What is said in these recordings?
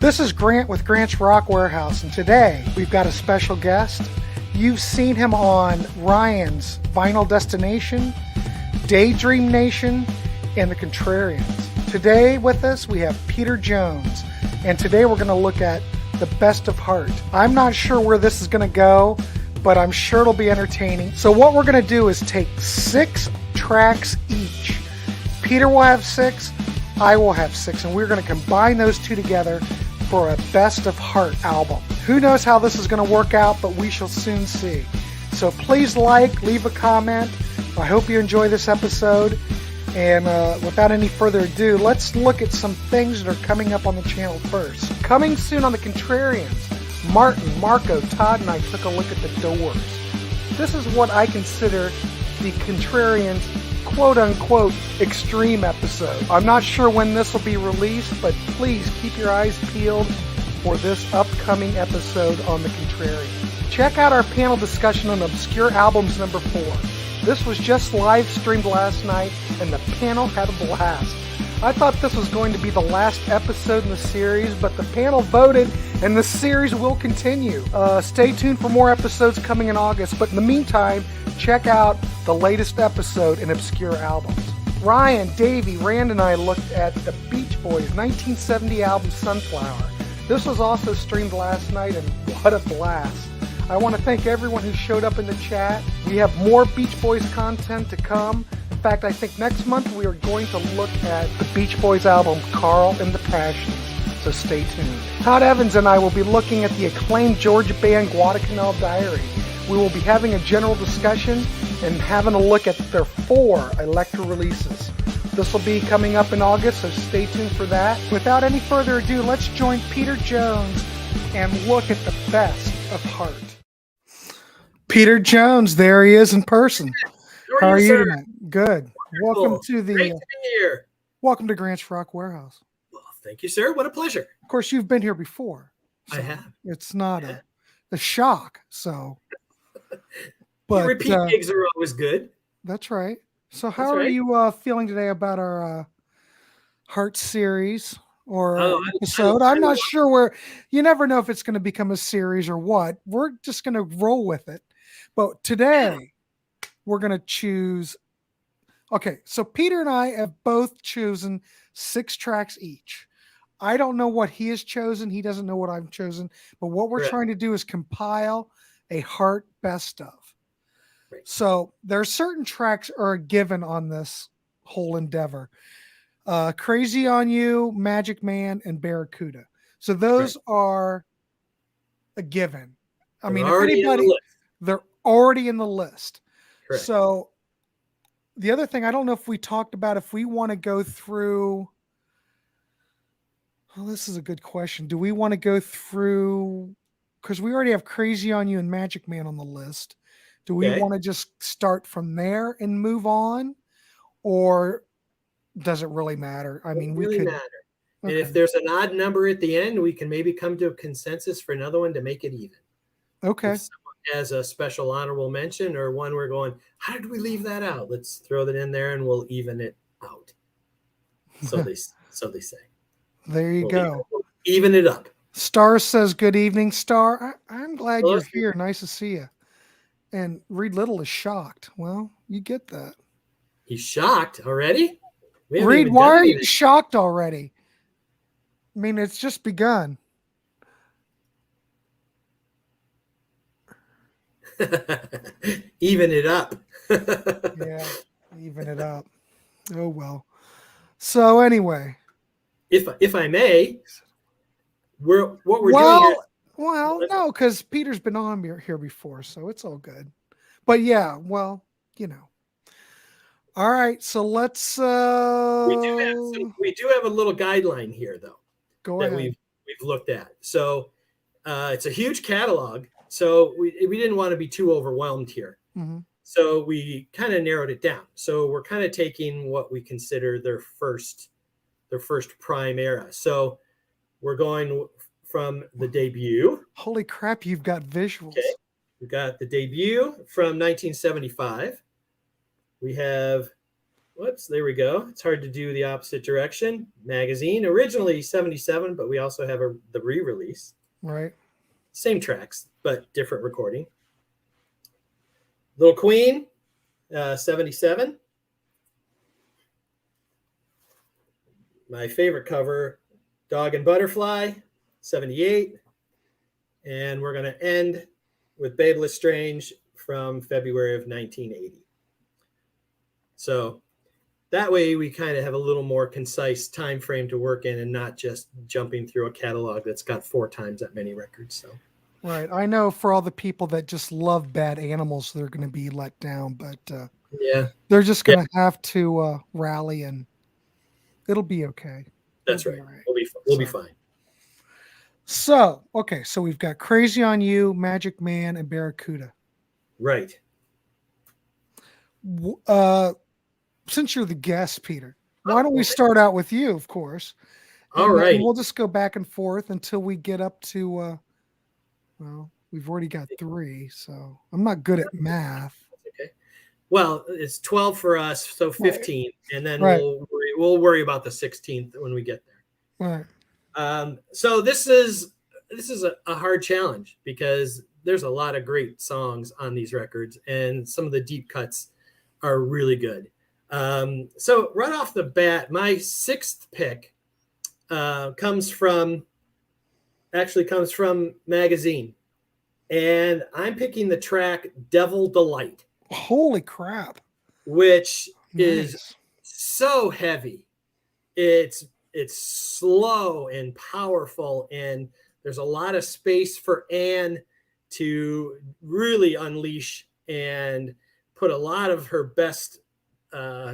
This is Grant with Grant's Rock Warehouse, and today we've got a special guest. You've seen him on Ryan's Vinyl Destination, Daydream Nation, and the Contrarians. Today with us we have Peter Jones, and today we're going to look at the Best of Heart. I'm not sure where this is going to go, but I'm sure it'll be entertaining. So what we're going to do is take 6 tracks each. Peter will have 6, I will have 6, and we're going to combine those two together for a Best of Heart album. Who knows how this is going to work out, but we shall soon see. So please leave a comment. I hope you enjoy this episode. And without any further ado, let's look at some things that are coming up on the channel first. Coming soon on the Contrarians, Martin, Marco, Todd, and I took a look at the Doors. This is what I consider the Contrarians quote-unquote extreme episode. I'm not sure when this will be released, but please keep your eyes peeled for this upcoming episode on the Contrarians. Check out our panel discussion on Obscure Albums number 4. This was just live streamed last night, and the panel had a blast. I thought this was going to be the last episode in the series, but the panel voted, and the series will continue. Stay tuned for more episodes coming in August, but in the meantime, check out the latest episode in Obscure Albums. Ryan, Davey, Rand, and I looked at the Beach Boys' 1970 album Sunflower. This was also streamed last night, and what a blast. I want to thank everyone who showed up in the chat. We have more Beach Boys content to come. In fact, I think next month we are going to look at the Beach Boys album, Carl and the Passions. So stay tuned. Todd Evans and I will be looking at the acclaimed Georgia band Guadalcanal Diary. We will be having a general discussion and having a look at their 4 Elektra releases. This will be coming up in August, so stay tuned for that. Without any further ado, let's join Peter Jones and look at the Best of Heart. Peter Jones, there he is in person. How are you tonight? Good. Welcome to the Great to be here. Welcome to Grant's Rock Warehouse. Well, thank you, sir. What a pleasure. Of course, you've been here before. So I have. It's not a shock. So, but repeat gigs are always good. That's right. So, how are you feeling today about our Heart series or episode? I'm not sure where. You never know if it's going to become a series or what. We're just going to roll with it. But today, we're going to choose. Okay, so Peter and I have both chosen 6 tracks each. I don't know what he has chosen. He doesn't know what I've chosen. But what we're trying to do is compile a Heart best of. Right. So there are certain tracks are a given on this whole endeavor. Crazy on You, Magic Man, and Barracuda. So those are a given. I mean, if anybody, they're already in the list. Correct. So the other thing, I don't know if we talked about if we want to go through. Well, this is a good question. Do we want to go through, because we already have Crazy on You and Magic Man on the list. Do we want to just start from there and move on? Or does it really matter? I mean, we could. Matter. And if there's an odd number at the end, we can maybe come to a consensus for another one to make it even. Okay. If someone has a special honorable mention or one we're going, how did we leave that out? Let's throw that in there and we'll even it out. So they say. There you go. Even it up. Star says, good evening, Star. I'm glad you're here. Nice to see you. And Reed Little is shocked. Well, you get that. He's shocked already? Reed, why are you shocked already? I mean, it's just begun. Even it up. Yeah, even it up. Oh, well. So anyway. If I may, what we're doing here. Well, no, because Peter's been on here before, so it's all good. But yeah, well, you know. All right, so let's. We do have a little guideline here, though. Go ahead. We've looked at. So it's a huge catalog. So we didn't want to be too overwhelmed here. Mm-hmm. So we kind of narrowed it down. So we're kind of taking what we consider their first prime era. So we're going from the debut. Holy crap, you've got visuals. Okay. We've got the debut from 1975. We have Whoops, there we go. It's hard to do the opposite direction. Magazine, originally 77, but we also have the re-release. Right. Same tracks, but different recording. Little Queen, 77. My favorite cover, Dog and Butterfly, 78. And we're going to end with Babe Lestrange from February of 1980. So that way we kind of have a little more concise time frame to work in and not just jumping through a catalog that's got 4 times that many records. So Right. I know for all the people that just love Bad Animals, they're going to be let down, but yeah, they're just going to have to rally, and it'll be okay. that's It'll right. be all right. We'll be fine. So, okay, so we've got Crazy on You, Magic Man, and Barracuda. Right. Since you're the guest, Peter, why don't we start out with you, of course? All And right. we'll just go back and forth until we get up to, well, we've already got 3, so I'm not good at math. Okay. Well, it's 12 for us, so 15, and then Right. we'll worry about the 16th when we get there. Right. So this is a hard challenge because there's a lot of great songs on these records, and some of the deep cuts are really good. So right off the bat, my 6th pick comes from Magazine, and I'm picking the track "Devil Delight." Holy crap! Which Nice. is so heavy. It's slow and powerful, and there's a lot of space for Anne to really unleash and put a lot of her best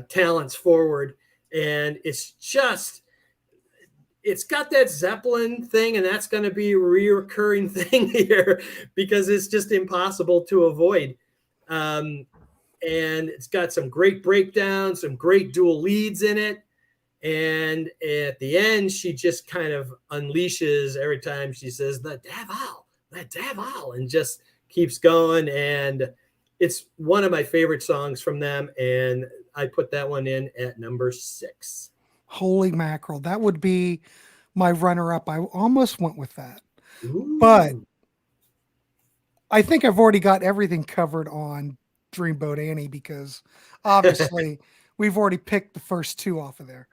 talents forward. And it's got that Zeppelin thing, and that's going to be a reoccurring thing here because it's just impossible to avoid. And it's got some great breakdowns, some great dual leads in it. And at the end, she just kind of unleashes every time she says, the devil, and just keeps going. And it's one of my favorite songs from them. And I put that one in at number 6. Holy mackerel. That would be my runner up. I almost went with that. Ooh. But I think I've already got everything covered on Dreamboat Annie because obviously we've already picked the first 2 off of there.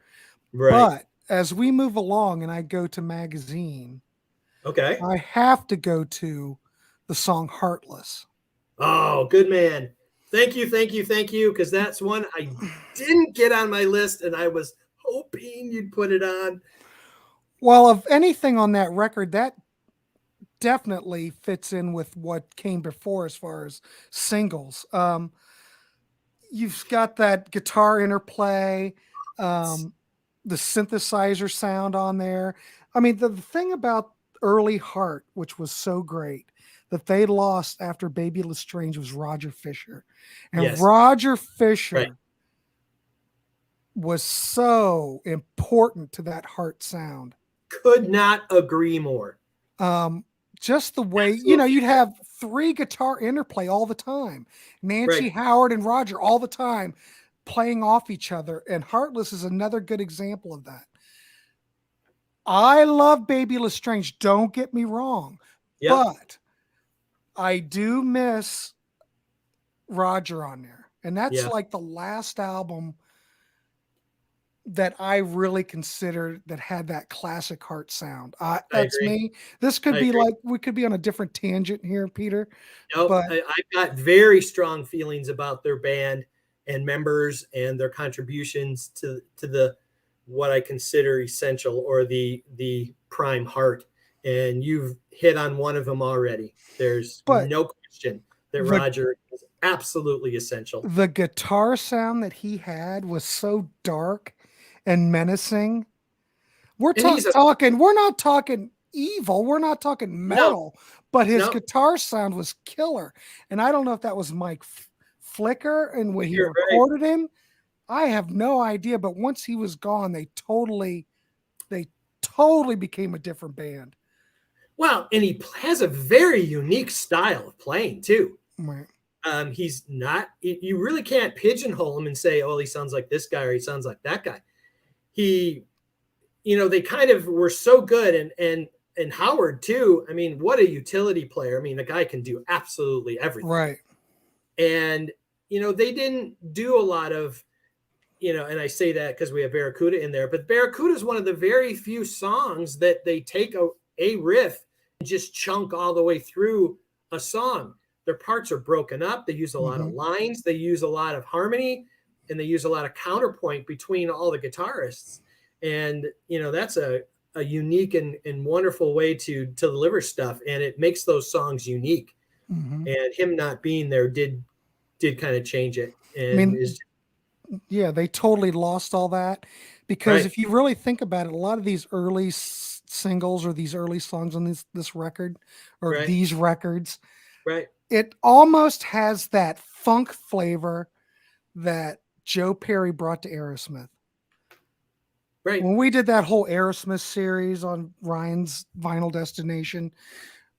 Right. But as we move along and I go to Magazine, okay, I have to go to the song Heartless. Oh, good man. Thank you. Because that's one I didn't get on my list, and I was hoping you'd put it on. Well, of anything on that record, that definitely fits in with what came before as far as singles. You've got that guitar interplay, the synthesizer sound on there. I mean, the thing about early Heart, which was so great, that they lost after Baby Lestrange was Roger Fisher. And Yes. Roger Fisher was so important to that Heart sound. Could not agree more. Just the way, you'd have 3 guitar interplay all the time. Nancy, Howard, and Roger all the time playing off each other. And Heartless is another good example of that. I love Baby Lestrange, don't get me wrong. Yep. But I do miss Roger on there. And that's like the last album that I really considered that had that classic Heart sound. That's me. This could be like, we could be on a different tangent here, Peter. Nope, but I've got very strong feelings about their band and members and their contributions to the what I consider essential or the prime Heart. And you've hit on one of them already. There's no question that Roger is absolutely essential. The guitar sound that he had was so dark and menacing. We're talking, we're not talking evil, we're not talking metal, but his guitar sound was killer. And I don't know if that was Mike Flicker and when he recorded him, I have no idea. But once he was gone, they totally became a different band. Well, and he has a very unique style of playing too. Right. He's not. You really can't pigeonhole him and say, "Oh, he sounds like this guy or he sounds like that guy." He, they kind of were so good, and Howard too. I mean, what a utility player. I mean, the guy can do absolutely everything. Right. And they didn't do a lot of, and I say that because we have Barracuda in there, but Barracuda is one of the very few songs that they take a riff and just chunk all the way through a song. Their parts are broken up. They use a lot of lines. They use a lot of harmony, and they use a lot of counterpoint between all the guitarists. And, that's a unique and wonderful way to deliver stuff. And it makes those songs unique. And him not being there did kind of change it. And yeah, they totally lost all that, because if you really think about it, a lot of these early singles or these early songs on this record or these records, it almost has that funk flavor that Joe Perry brought to Aerosmith. Right. When we did that whole Aerosmith series on Ryan's Vinyl Destination,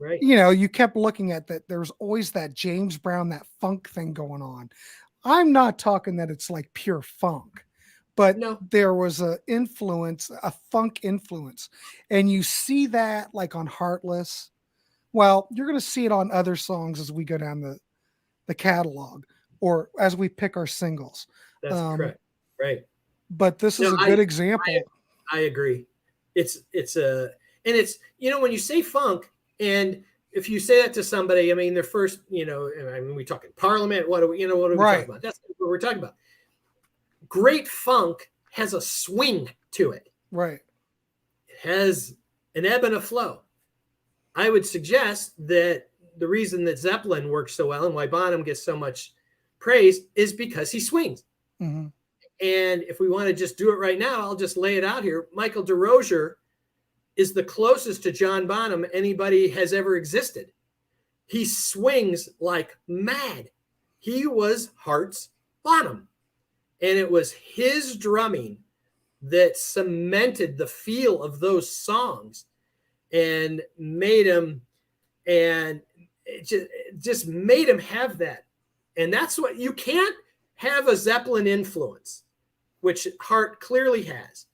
you kept looking at that. There's always that James Brown, that funk thing going on. I'm not talking that it's like pure funk, but there was a funk influence. And you see that like on Heartless. Well, you're going to see it on other songs as we go down the catalog or as we pick our singles. That's correct. Right. But this is a good example. I agree. It's when you say funk, and if you say that to somebody, I mean, their first, we talking Parliament, what are we talking about? That's what we're talking about. Great funk has a swing to it. Right. It has an ebb and a flow. I would suggest that the reason that Zeppelin works so well and why Bonham gets so much praise is because he swings. And if we want to just do it right now, I'll just lay it out here. Michael DeRozier is the closest to John Bonham anybody has ever existed. He swings like mad. He was Heart's Bonham. And it was his drumming that cemented the feel of those songs and made him, and it just made him have that. And that's what you can't have a Zeppelin influence, which Hart clearly has,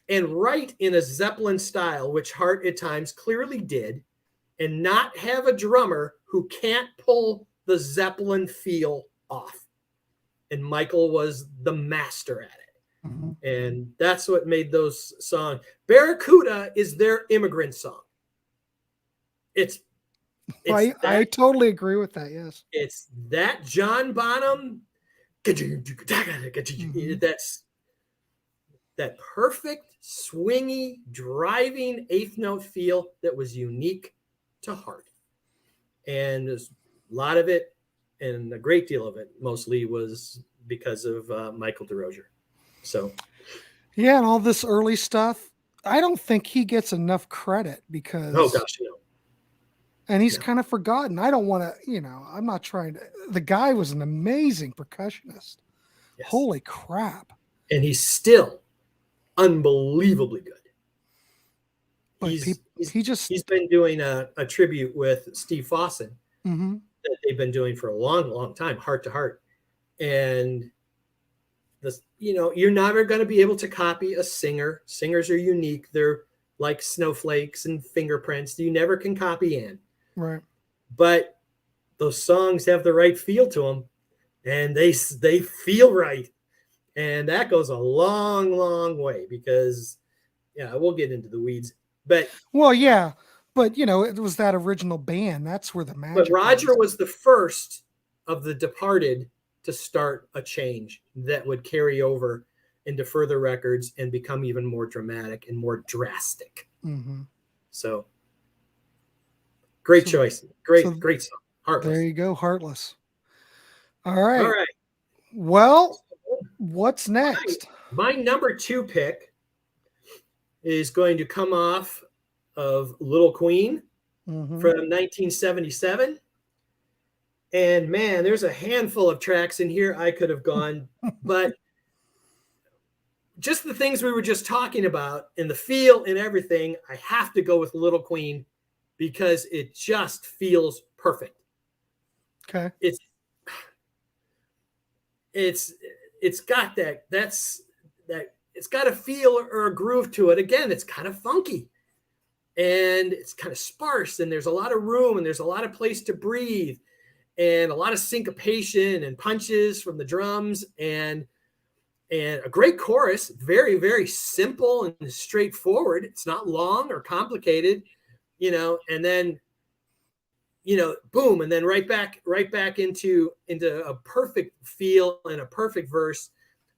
and write in a Zeppelin style, which Hart at times clearly did, and not have a drummer who can't pull the Zeppelin feel off. And Michael was the master at it. And that's what made those songs. Barracuda is their immigrant song. I totally agree with that. Yes. It's that John Bonham. That's that perfect swingy driving eighth note feel that was unique to Hart. And there's a lot of it, and a great deal of it mostly was because of Michael DeRozier. So yeah, and all this early stuff, I don't think he gets enough credit because and he's kind of forgotten. I don't want to, I'm not trying to. The guy was an amazing percussionist. Yes. Holy crap. And he's still unbelievably good. But he's been doing a tribute with Steve Fossen that they've been doing for a long, long time, Heart to Heart. And you're never going to be able to copy a singer. Singers are unique. They're like snowflakes and fingerprints. You never can copy Ann. Right. But those songs have the right feel to them, and they feel right. And that goes a long, long way because, we'll get into the weeds. But it was that original band. That's where the magic. But Roger was the first of the Departed to start a change that would carry over into further records and become even more dramatic and more drastic. So great choice. Great song. Heartless. There you go. Heartless. All right. Well, what's next? My number 2 pick is going to come off of Little Queen from 1977. And man, there's a handful of tracks in here I could have gone, but just the things we were just talking about and the feel and everything, I have to go with Little Queen because it just feels perfect. Okay. it's it's got that it's got a feel or a groove to it. Again, it's kind of funky and it's kind of sparse, and there's a lot of room and there's a lot of place to breathe and a lot of syncopation and punches from the drums, and a great chorus, very, very simple and straightforward. It's not long or complicated, and then, boom, and then right back into a perfect feel and a perfect verse.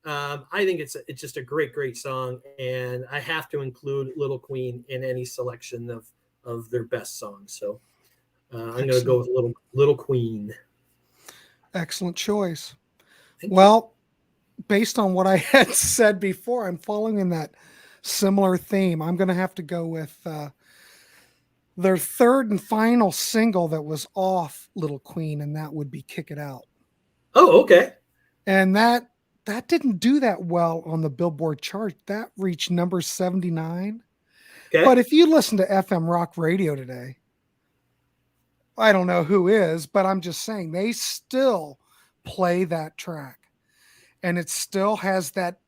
I think it's just a great song, and I have to include Little Queen in any selection of their best songs. So I'm going to go with Little Queen. Excellent choice. Thank well, based on what I had said before, I'm following in that similar theme. I'm going to have to go with their third and final single that was off Little Queen, and that would be Kick It Out. Oh, okay. And that didn't do that well on the Billboard chart. That reached number 79. Okay. But if you listen to FM rock radio today, I don't know who is, but I'm just saying they still play that track. And it still has that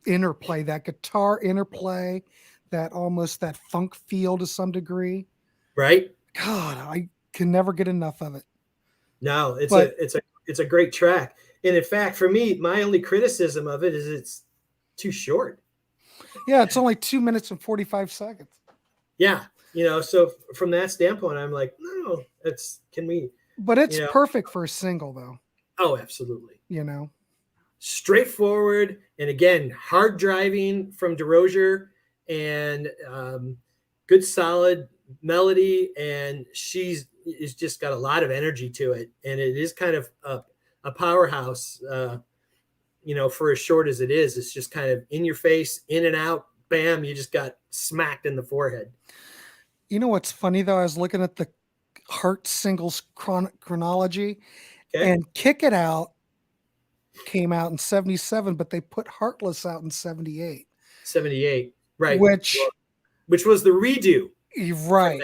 interplay, that guitar interplay, that almost that funk feel to some degree. Right. God, I can never get enough of it. No, it's a great track. And in fact, for me, my only criticism of it is it's too short. Yeah, it's only 2 minutes and 45 seconds. Yeah. So from that standpoint, I'm like, no, but it's perfect for a single though. Oh, absolutely. Straightforward. And again, hard driving from DeRozier, and good solid melody. And she's just got a lot of energy to it. And it is kind of a powerhouse, for as short as it is. It's just kind of in your face, in and out, bam, you just got smacked in the forehead. You know what's funny though? I was looking at the Heart singles chronology, and Kick It Out came out in 77, but they put Heartless out in 78. 78, right. Which was the redo. Right.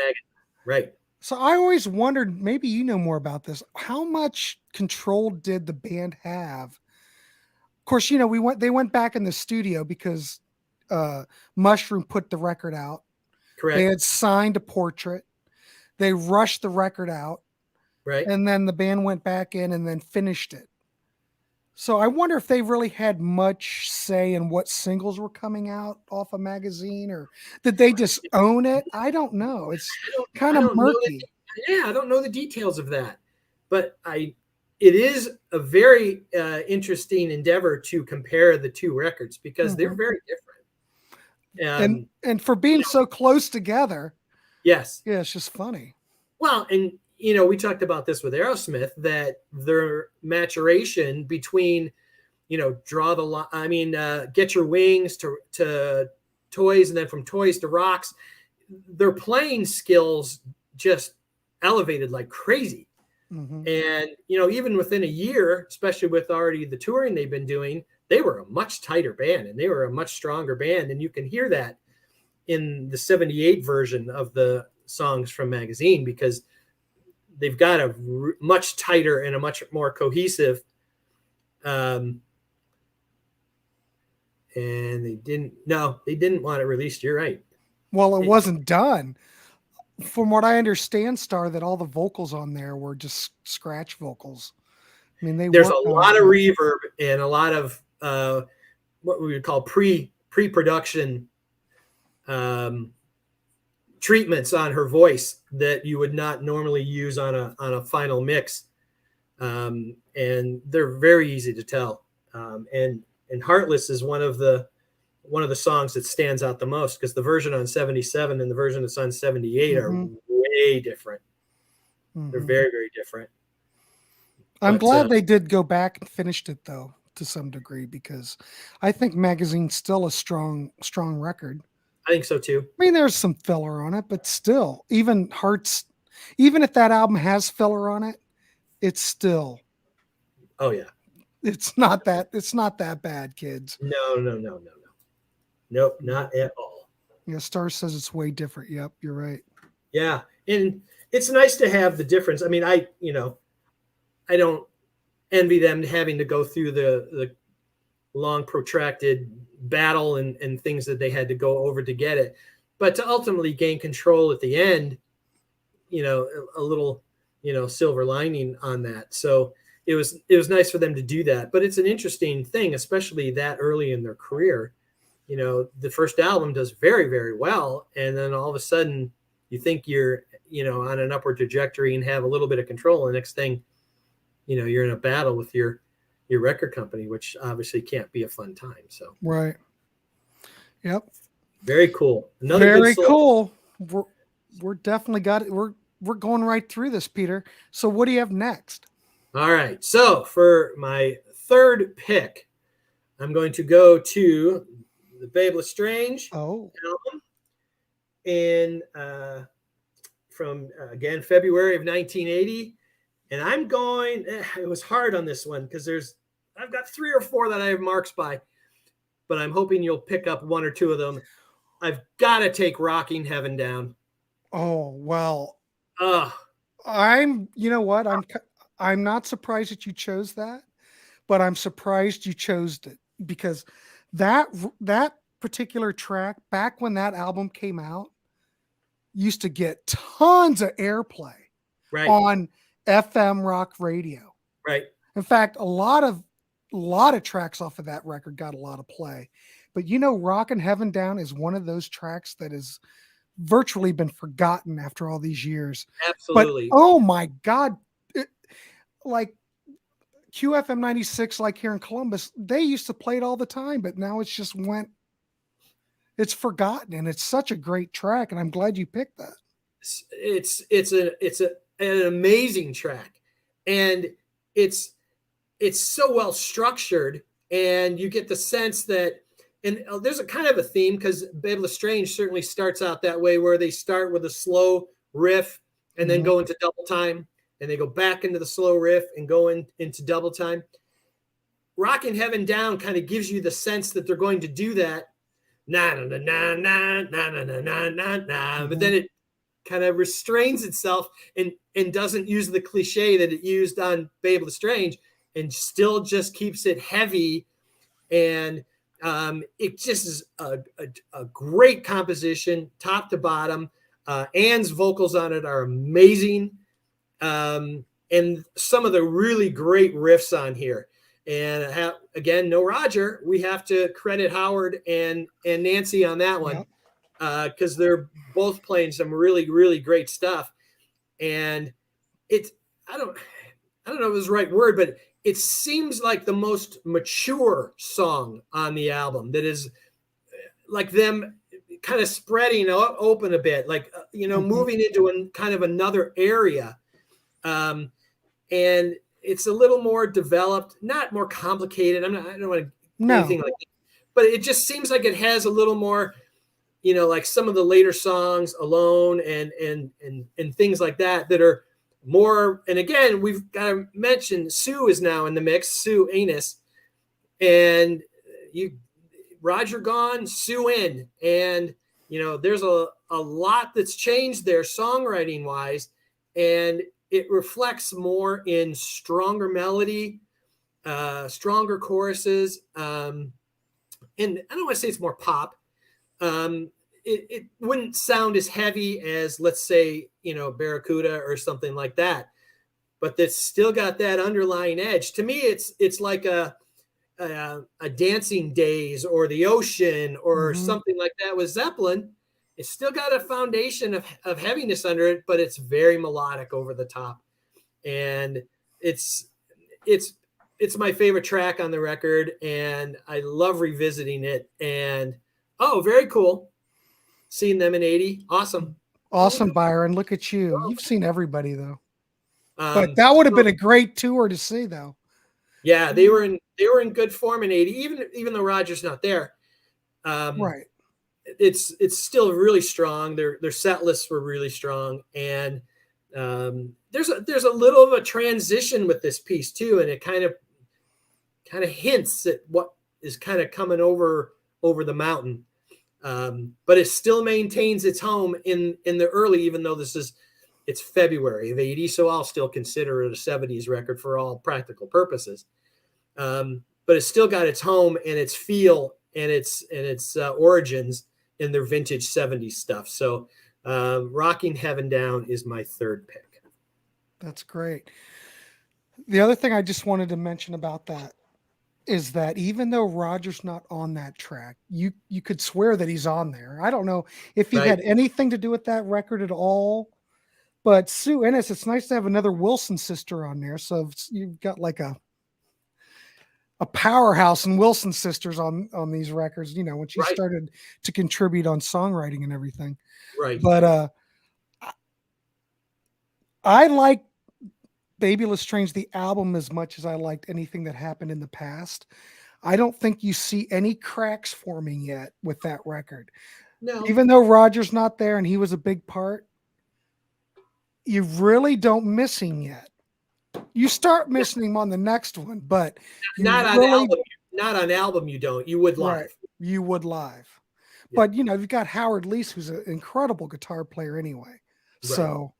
Right. So I always wondered, maybe you know more about this. How much control did the band have? Of course, they went back in the studio because Mushroom put the record out. Correct. They had signed a Portrait. They rushed the record out. Right. And then the band went back in and then finished it. So I wonder if they really had much say in what singles were coming out off a magazine, or did they just own it? I don't know. It's kind of murky. I don't know the details of that, but it is a very interesting endeavor to compare the two records because they're very different. And for being so close together. Yes. Yeah, it's just funny. Well, and we talked about this with Aerosmith, that their maturation between, Draw the Line, Get Your Wings to Toys, and then from Toys to Rocks, their playing skills just elevated like crazy. Mm-hmm. And, even within a year, especially with already the touring they've been doing, they were a much tighter band and they were a much stronger band. And you can hear that in the 78 version of the songs from Magazine, because they've got a much tighter and a much more cohesive. And they didn't want it released. You're right. Well, it wasn't done. From what I understand, Star, that all the vocals on there were just scratch vocals. I mean, there's a lot of reverb and a lot of what we would call pre-production treatments on her voice that you would not normally use on a final mix, and they're very easy to tell. And Heartless is one of the songs that stands out the most, because the version on 77 and the version that's on 78 are way different. They're very, very different. I'm glad they did go back and finished it though, to some degree, because I think Magazine's still a strong record. I think so too. I mean, there's some filler on it, but still, even if that album has filler on it, it's still. Oh yeah. It's not that bad, kids. No. Nope, not at all. Yeah, Star says it's way different. Yep, you're right. Yeah, and it's nice to have the difference. I mean, I don't envy them having to go through the long protracted battle and things that they had to go over to get it. But to ultimately gain control at the end, a little, silver lining on that. So it was nice for them to do that. But it's an interesting thing, especially that early in their career. The first album does very, very well. And then all of a sudden you think you're, on an upward trajectory and have a little bit of control. And the next thing, you're in a battle with your record company, which obviously can't be a fun time. So, right. Yep. Very cool. Another very good cool. We're definitely got it. We're going right through this, Peter. So what do you have next? All right. So for my third pick, I'm going to go to the Babe Lestrange album in from again February of 1980, and I'm going. It was hard on this one because I've got 3 or 4 that I have marks by, but I'm hoping you'll pick up 1 or 2 of them. I've got to take Rocking Heaven Down. Oh well. I'm. You know what? I'm not surprised that you chose that, but I'm surprised you chose it because that particular track back when that album came out used to get tons of airplay on FM rock radio. Right. In fact, a lot of tracks off of that record got a lot of play. But Rockin' Heaven Down is one of those tracks that has virtually been forgotten after all these years. Absolutely. But oh my God, like QFM 96, like here in Columbus, they used to play it all the time, but now it's just it's forgotten, and it's such a great track, and I'm glad you picked that. It's an amazing track, and it's so well structured, and you get the sense that, and there's a kind of a theme because Babe Lestrange certainly starts out that way, where they start with a slow riff and then go into double time, and they go back into the slow riff and go into double time. Rockin' Heaven Down kind of gives you the sense that they're going to do that, na na na na na na na na na na, but then it kind of restrains itself and doesn't use the cliche that it used on Babe Lestrange, and still just keeps it heavy. And it just is a great composition, top to bottom. Anne's vocals on it are amazing. And some of the really great riffs on here. And again, no Roger. We have to credit Howard and Nancy on that one, because they're both playing some really, really great stuff. And I don't know if it was the right word, but it seems like the most mature song on the album, that is like them kind of spreading open a bit, like, moving into kind of another area. And it's a little more developed, not more complicated. I don't want to anything like that, but it just seems like it has a little more, like some of the later songs, Alone and things like that are more. And again, we've got to mention Sue is now in the mix, Sue Anus, and Roger gone, Sue in, and there's a lot that's changed there songwriting wise, and it reflects more in stronger melody, stronger choruses, and I don't want to say it's more pop. It wouldn't sound as heavy as, let's say, Barracuda or something like that, but that's still got that underlying edge. To me, it's like a Dancing Days or The Ocean or something like that with Zeppelin. It's still got a foundation of heaviness under it, but it's very melodic over the top. And it's my favorite track on the record, and I love revisiting it. And very cool. Seeing them in 80. Awesome, Byron. Look at you. You've seen everybody though. But that would have been a great tour to see though. Yeah, they were in good form in 80, even though Roger's not there. Right. It's still really strong. Their set lists were really strong, and there's a little of a transition with this piece too, and it kind of hints at what is kind of coming over the mountain, but it still maintains its home in the early, even though this is It's February of 80, so I'll still consider it a 70s record for all practical purposes. But it's still got its home and its feel and its origins in their vintage 70s stuff. So Rocking Heaven Down is my third pick. That's great. The other thing I just wanted to mention about that is that even though Roger's not on that track, you could swear that he's on there. I don't know if he had anything to do with that record at all, but Sue Ennis, it's nice to have another Wilson sister on there. So you've got like a powerhouse in Wilson sisters on these records, you know, when she started to contribute on songwriting and everything. Right. But I like Babyless Strange, the album, as much as I liked anything that happened in the past. I don't think you see any cracks forming yet with that record. No. Even though Roger's not there and he was a big part, you really don't miss him yet. You start missing him on the next one, but not on album. You don't. You would live. Right. You would live. Yeah. But you know, you've got Howard Leese, who's an incredible guitar player anyway. Right. So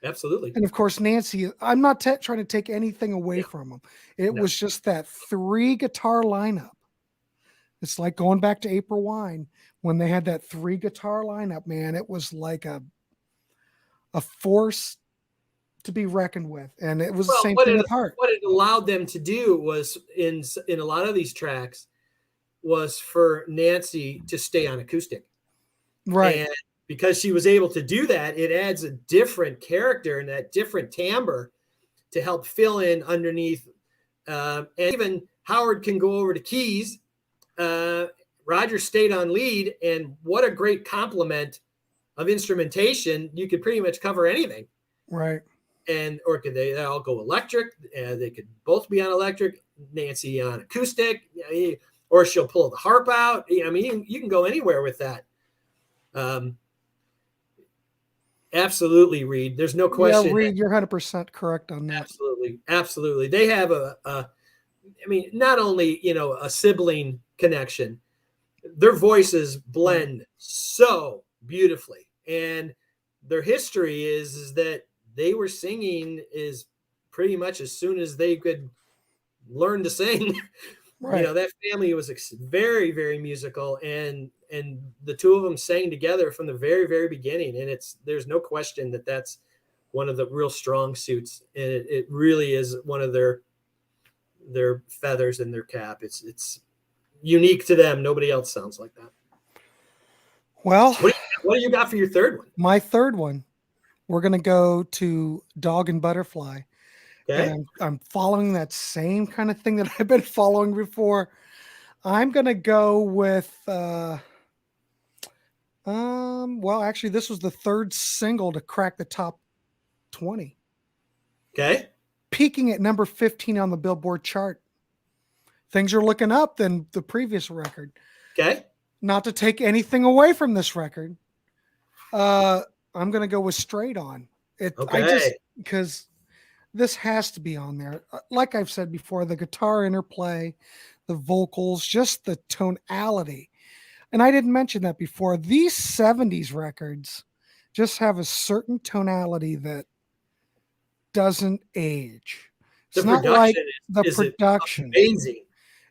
absolutely. And of course, Nancy, I'm not trying to take anything away from him. It was just that 3 guitar lineup. It's like going back to April Wine when they had that 3 guitar lineup, man. It was like a force to be reckoned with. And it was the same thing with Heart. What it allowed them to do was in a lot of these tracks was for Nancy to stay on acoustic. Right. And because she was able to do that, it adds a different character and that different timbre to help fill in underneath. And even Howard can go over to keys. Roger stayed on lead, and what a great complement of instrumentation. You could pretty much cover anything. Right. Or could they all go electric? They could both be on electric, Nancy on acoustic, or she'll pull the harp out. I mean, you can go anywhere with that. Absolutely, Reed. There's no question. Yeah, Reed, you're 100% correct on that. Absolutely. They have I mean, not only, a sibling connection, their voices blend so beautifully. And their history is that they were singing is pretty much as soon as they could learn to sing. Right. That family was very, very musical, and the two of them sang together from the very, very beginning. And there's no question that that's one of the real strong suits. And it really is one of their feathers in their cap. It's unique to them. Nobody else sounds like that. Well, what do you got for your third one? My third one, we're going to go to Dog and Butterfly. Okay. And I'm following that same kind of thing that I've been following before. I'm going to go with, well, actually, this was the 3rd single to crack the top 20. Okay. Peaking at number 15 on the Billboard chart. Things are looking up than the previous record. Okay. Not to take anything away from this record. I'm going to go with Straight On. Because this has to be on there. Like I've said before, the guitar interplay, the vocals, just the tonality. And I didn't mention that before. These 70s records just have a certain tonality that doesn't age. It's not like the production. Amazing.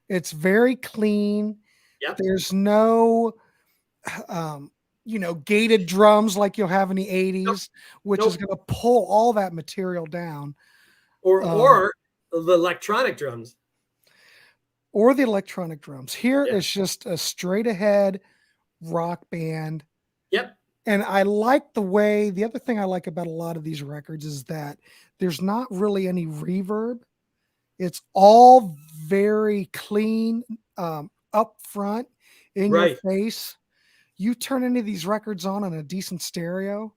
It's very clean. Yep. There's no gated drums like you'll have in the 80s, which is going to pull all that material down. Or the electronic drums. Or the electronic drums. Here is just a straight ahead rock band. Yep. And the other thing I like about a lot of these records is that there's not really any reverb. It's all very clean, up front, in your face. You turn any of these records on a decent stereo,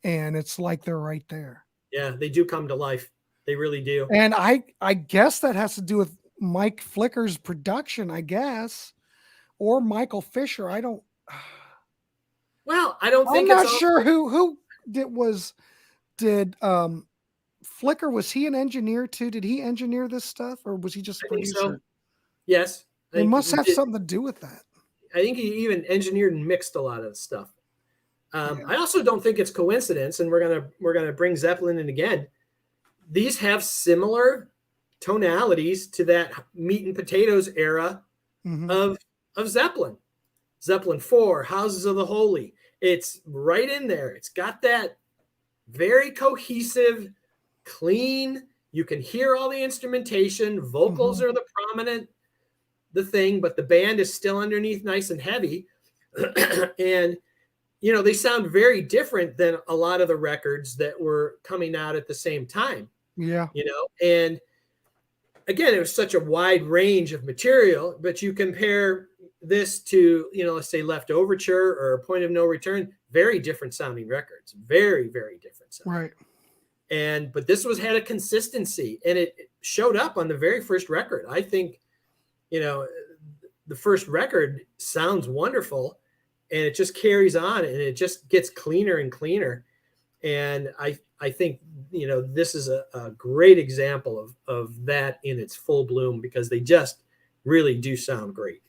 and it's like they're right there. Yeah, they do come to life. They really do. And I guess that has to do with Mike Flicker's production, I guess, or Michael Fisher. I don't think I'm not sure who did Flicker, was he an engineer too? Did he engineer this stuff, or was he just a producer? So. Yes. It must have something to do with that. I think he even engineered and mixed a lot of the stuff. Yeah. I also don't think it's coincidence, and we're gonna bring Zeppelin in again. These have similar tonalities to that meat and potatoes era Mm-hmm. of Zeppelin. Zeppelin 4, Houses of the Holy. It's right in there. It's got that very cohesive, clean. You can hear all the instrumentation. Vocals Mm-hmm. are the thing, but the band is still underneath, nice and heavy. And they sound very different than a lot of the records that were coming out at the same time. Yeah. And again, it was such a wide range of material, but you compare this to, let's say Left Overture or Point of No Return, very different sounding records, very, very different sounding. Right. But this had a consistency, and it showed up on the very first record. I think, the first record sounds wonderful, and it just carries on, and it just gets cleaner and cleaner. And I think, this is a great example of that in its full bloom, because they just really do sound great.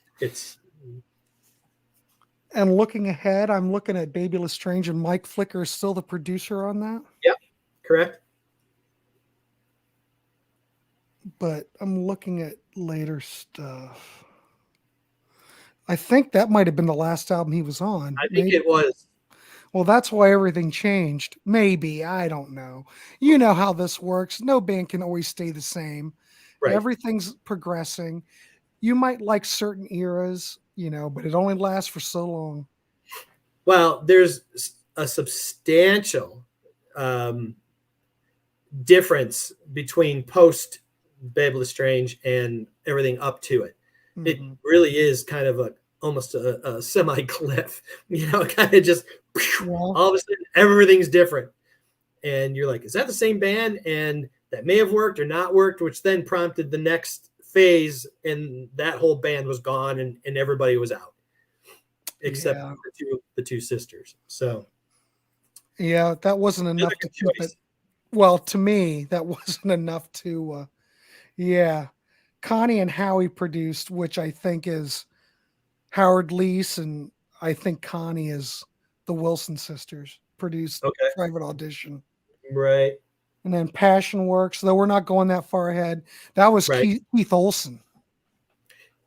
And looking ahead, I'm looking at Baby Lestrange, and Mike Flicker is still the producer on that. Yep, correct. But I'm looking at later stuff. I think that might have been the last album he was on. I think it was. Well, that's why everything changed. Maybe. I don't know. You know how this works. No band can always stay the same. Right. Everything's progressing. You might like certain eras, but it only lasts for so long. Well, there's a substantial difference between post Baby Lestrange and everything up to it. Mm-hmm. It really is kind of almost a semi-cliff, kind of just all of a sudden everything's different. And you're like, is that the same band? And that may have worked or not worked, which then prompted the next phase, and that whole band was gone, and everybody was out except the two sisters. So yeah, that wasn't enough to keep it. Well, to me, that wasn't enough to Connie and Howie produced, which I think is Howard Leese, and I think Connie is the Wilson sisters, produced Private Audition. Right. And then Passion Works, though we're not going that far ahead, that was Keith Olsen.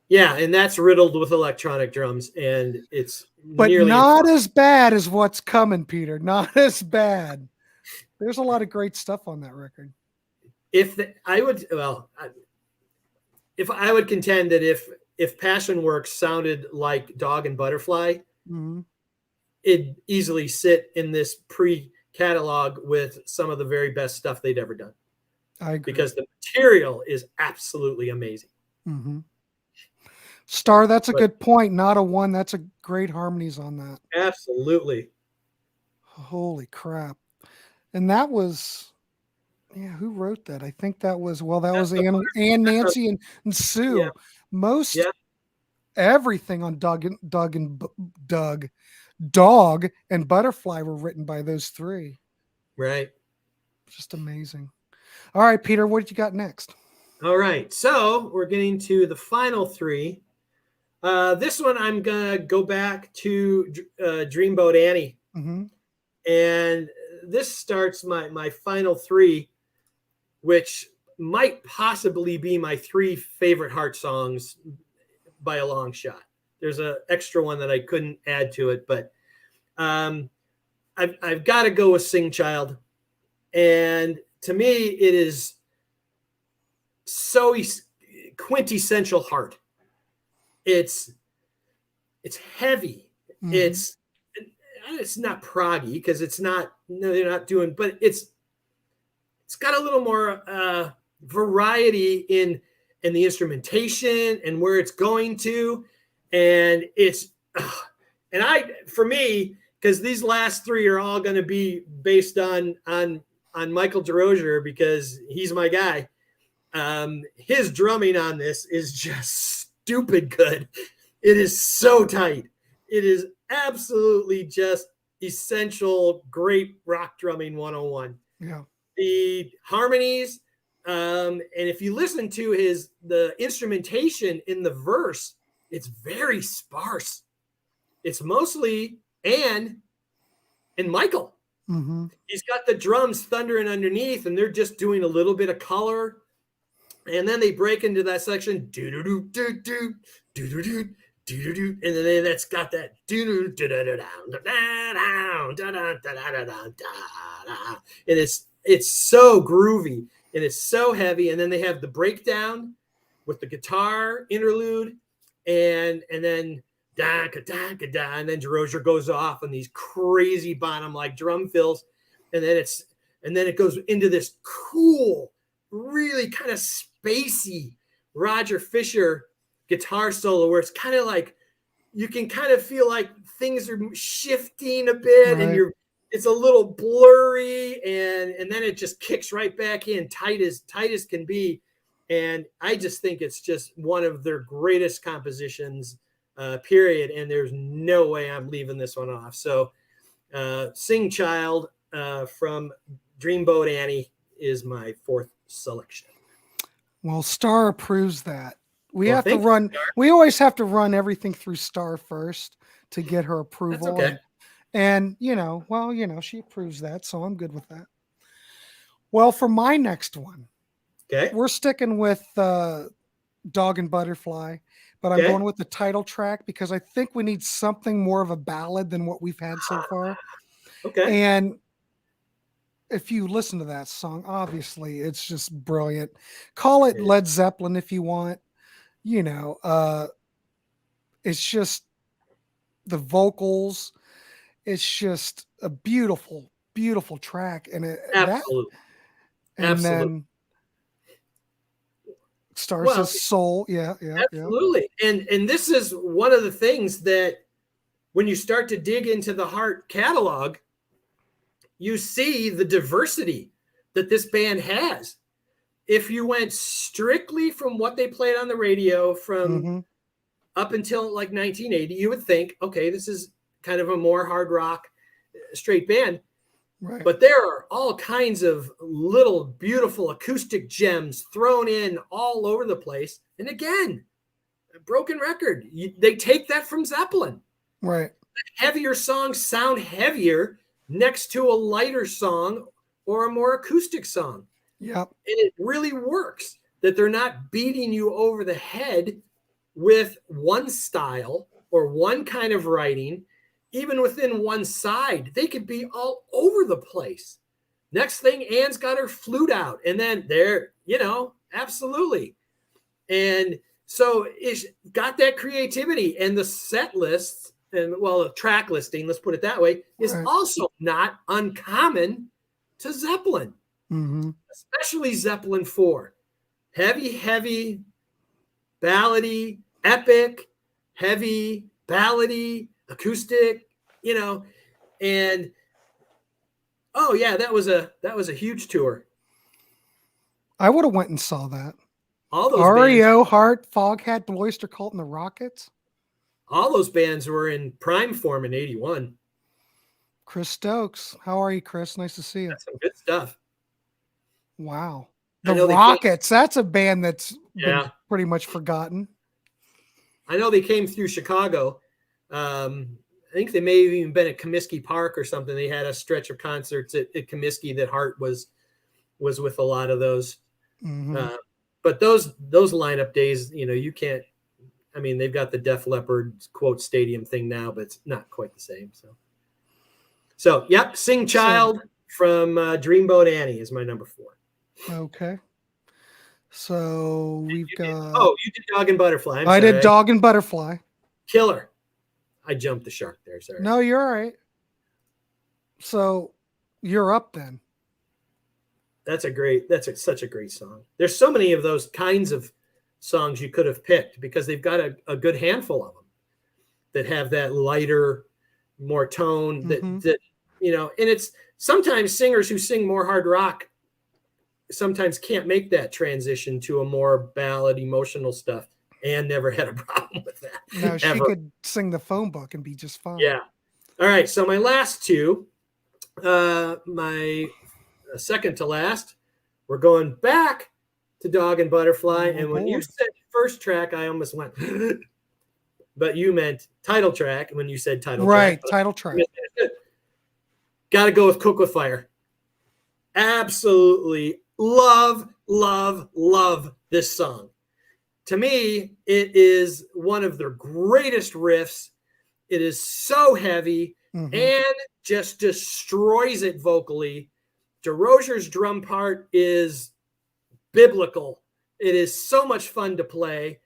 Yeah, and that's riddled with electronic drums, and it's not as bad as what's coming, Peter. Not as bad. There's a lot of great stuff on that record. I would contend that if Passion Works sounded like Dog and Butterfly, it'd easily sit in this pre-catalog with some of the very best stuff they'd ever done. I agree. Because the material is absolutely amazing. Mm-hmm. Star, that's a good point. Not a one. That's a great harmonies on that. Absolutely. Holy crap. And that was, who wrote that? I think that was, was Ann Nancy and Sue. Yeah. Most everything on Dog and Butterfly were written by those three. Right. Just amazing. All right, Peter, what did you got next? All right. So we're getting to the final three. This one, I'm going to go back to Dreamboat Annie. Mm-hmm. And this starts my final three, which might possibly be my three favorite Heart songs by a long shot. There's an extra one that I couldn't add to it, but I've got to go with Sing Child. And to me, it is so quintessential Heart. It's heavy. Mm-hmm. It's not proggy, because it's not. No, they're not doing. But it's got a little more variety in the instrumentation and where it's going to, and for me, because these last three are all going to be based on Michael DeRozier, because he's my guy. His drumming on this is just stupid good. It is so tight. It is absolutely just essential, great rock drumming 101. Yeah. The harmonies, and if you listen to the instrumentation in the verse, it's very sparse. It's mostly Anne and Michael. Mm-hmm. He's got the drums thundering underneath, and they're just doing a little bit of color. And then they break into that section, do-do-do, do-do, do-do-do, do-do-do, and then that's got that do-do, and it's so groovy, and it's so heavy. And then they have the breakdown with the guitar interlude, and then da da da da, and then DeRozier goes off on these crazy bottom like drum fills, and then it goes into this cool, really kind of spacey Roger Fisher guitar solo where it's kind of like you can kind of feel like things are shifting a bit, Right. and it's a little blurry, and then it just kicks right back in tight as can be. And I just think it's just one of their greatest compositions, period. And there's no way I'm leaving this one off. So Sing Child from Dreamboat Annie is my fourth selection. Well, Star approves that. We Well, have to thank you, run. Star. We always have to run everything through Star first to get her approval. That's okay. And she approves that, so I'm good with that. Well, for my next one, Okay. we're sticking with Dog and Butterfly, but I'm Okay. going with the title track because I think we need something more of a ballad than what we've had so far. Okay. And if you listen to that song, obviously it's just brilliant. Call it Led Zeppelin if you want. It's just the vocals. It's just a beautiful, beautiful track. And Absolutely. Then Star says soul. Yeah. Absolutely. And this is one of the things that when you start to dig into the Heart catalog, you see the diversity that this band has. If you went strictly from what they played on the radio from up until like 1980, you would think, okay, this is kind of a more hard rock straight band. Right. But there are all kinds of little beautiful acoustic gems thrown in all over the place. And again, a broken record. They take that from Zeppelin. Right. Heavier songs sound heavier next to a lighter song or a more acoustic song. Yep. And it really works that they're not beating you over the head with one style or one kind of writing. Even within one side, they could be all over the place. Next thing, Ann's got her flute out, and then there, absolutely. And so it's got that creativity, and the set lists, and the track listing, let's put it that way, is also not uncommon to Zeppelin, especially Zeppelin 4. Heavy, ballady, epic, heavy, ballady, acoustic, and that was a huge tour. I would have went and saw that. All those REO, Heart, Foghat, Blue Oyster Cult, and the Rockets. All those bands were in prime form in 81. Chris Stokes. How are you, Chris? Nice to see you. That's some good stuff. Wow. The Rockets, that's a band that's been pretty much forgotten. I know they came through Chicago. I think they may have even been at Comiskey Park or something. They had a stretch of concerts at Comiskey that Hart was with a lot of those. But those lineup days, you can't. I mean, they've got the Def Leppard quote stadium thing now, but it's not quite the same. So yep, Sing Child from Dreamboat Annie is my number 4. Okay. So we've got. You did Dog and Butterfly. I did Dog and Butterfly. Killer. I jumped the shark there. Sorry. No, you're all right. So you're up then. That's such a great song. There's so many of those kinds of songs you could have picked because they've got a good handful of them that have that lighter, more tone that and it's sometimes singers who sing more hard rock sometimes can't make that transition to a more ballad, emotional stuff. And never had a problem with that. No, she could sing the phone book and be just fine. Yeah. All right. So my last two, my second to last, we're going back to Dog and Butterfly. And when you said first track, I almost went, but you meant title track when you said title track. Right. Title track. Got to go with Cook with Fire. Absolutely love this song. To me, it is one of their greatest riffs. It is so heavy and just destroys it vocally. DeRozier's drum part is biblical. It is so much fun to play.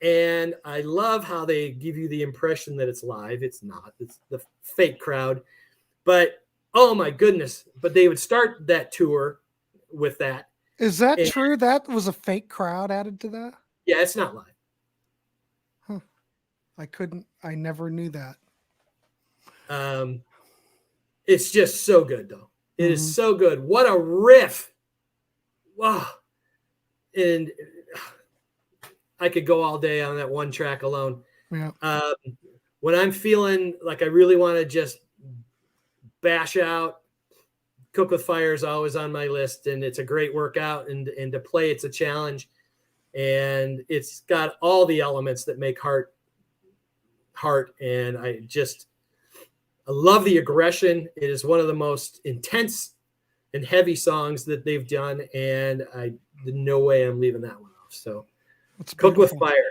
And I love how they give you the impression that it's live. It's not. It's the fake crowd. But, oh my goodness. But they would start that tour with that. Is that true? That was a fake crowd added to that? Yeah, it's not live. Huh. I never knew that. It's just so good, though. It is so good. What a riff. Wow. And I could go all day on that one track alone. Yeah. When I'm feeling like I really want to just bash out, Cook with Fire is always on my list, and it's a great workout, and to play it's a challenge, and it's got all the elements that make Heart, and I love the aggression. It is one of the most intense and heavy songs that they've done, and no way I'm leaving that one off. So Cook with Fire.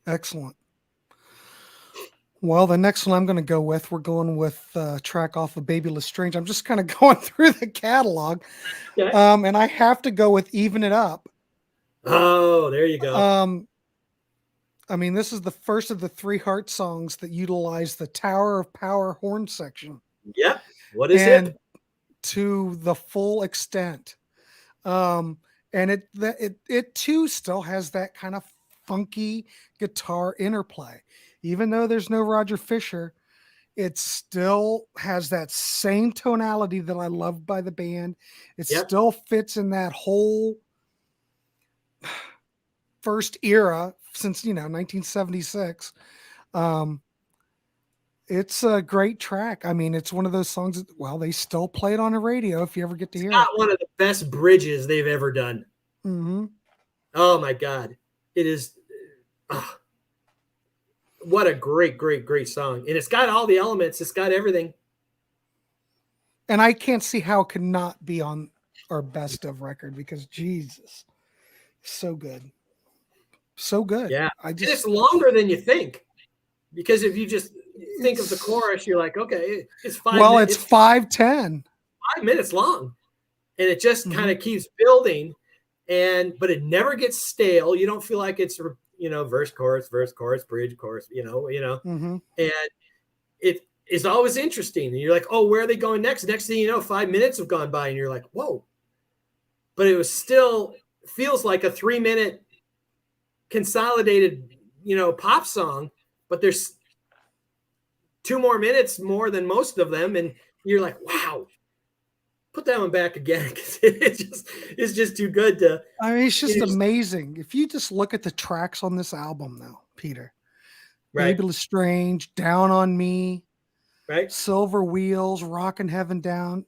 Excellent. Well, the next one I'm going to go with, we're going with track off of Babyless Strange. I'm just kind of going through the catalog. Okay. And I have to go with Even It Up. Oh, there you go. I mean, this is the first of the 3 Heart songs that utilize the Tower of Power horn section. Yep. What is it? To the full extent. And it too still has that kind of funky guitar interplay. Even though there's no Roger Fisher, it still has that same tonality that I love by the band. It still fits in that whole first era since, 1976. It's a great track. I mean, it's one of those songs that, they still play it on the radio if you ever get to hear it. It's one of the best bridges they've ever done. Mm-hmm. Oh my God. It is. What a great song. And it's got all the elements. It's got everything. And I can't see how it could not be on our best of record because Jesus, so good. So good. Yeah. It's longer than you think. Because if you just think of the chorus, you're like, okay, it's 5 minutes. Well, it's 5:10. 5 minutes long. And it just kind of keeps building. But it never gets stale. You don't feel like it's verse, chorus, bridge, chorus, and it is always interesting. And you're like, oh, where are they going next? Next thing you know, 5 minutes have gone by and you're like, whoa. But it was still feels like a 3-minute consolidated, pop song, but there's 2 more minutes more than most of them. And you're like, wow, put that one back again. Cause it's just too good to, I mean, it's just amazing. If you just look at the tracks on this album now, Peter, right. Babyless Strange, Down on Me, right. Silver Wheels, Rockin' Heaven Down.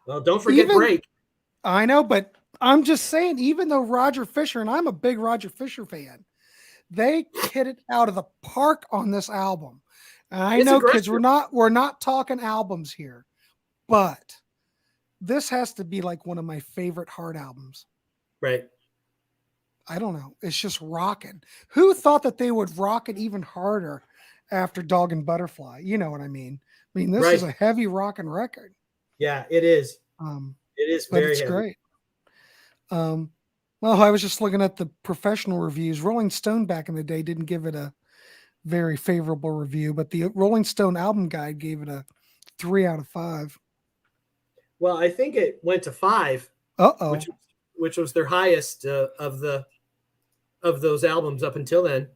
Well, don't forget Break. I know, but I'm just saying, even though Roger Fisher, and I'm a big Roger Fisher fan, they hit it out of the park on this album. And I know, kids, we're not talking albums here, but this has to be like one of my favorite Heart albums. Right. I don't know. It's just rocking. Who thought that they would rock it even harder after Dog and Butterfly? You know what I mean? I mean, this is a heavy rocking record. Yeah, it is. It is very it's heavy. Great. Well, I was just looking at the professional reviews. Rolling Stone back in the day didn't give it a very favorable review, but the Rolling Stone album guide gave it a 3 out of 5. Well, I think it went to 5. Which was their highest of those albums up until then.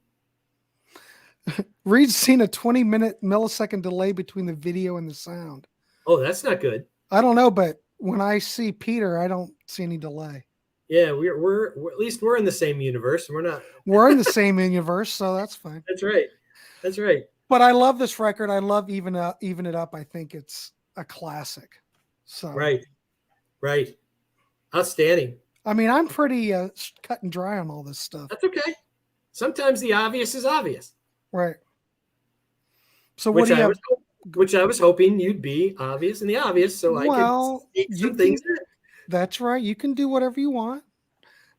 Reed's seen a 20-millisecond delay between the video and the sound. Oh, that's not good. I don't know, but when I see Peter, I don't see any delay. Yeah, we're at least we're in the same universe. We're not. We're in the same universe, so that's fine. That's right. That's right. But I love this record. I love Even It Up. I think it's a classic. So right. Outstanding. I mean, I'm pretty cut and dry on all this stuff. That's okay. Sometimes the obvious is obvious. Right. So what do you have? which I was hoping you'd be obvious in the obvious, so I could Well, sneak you some can. things in. That's right. You can do whatever you want.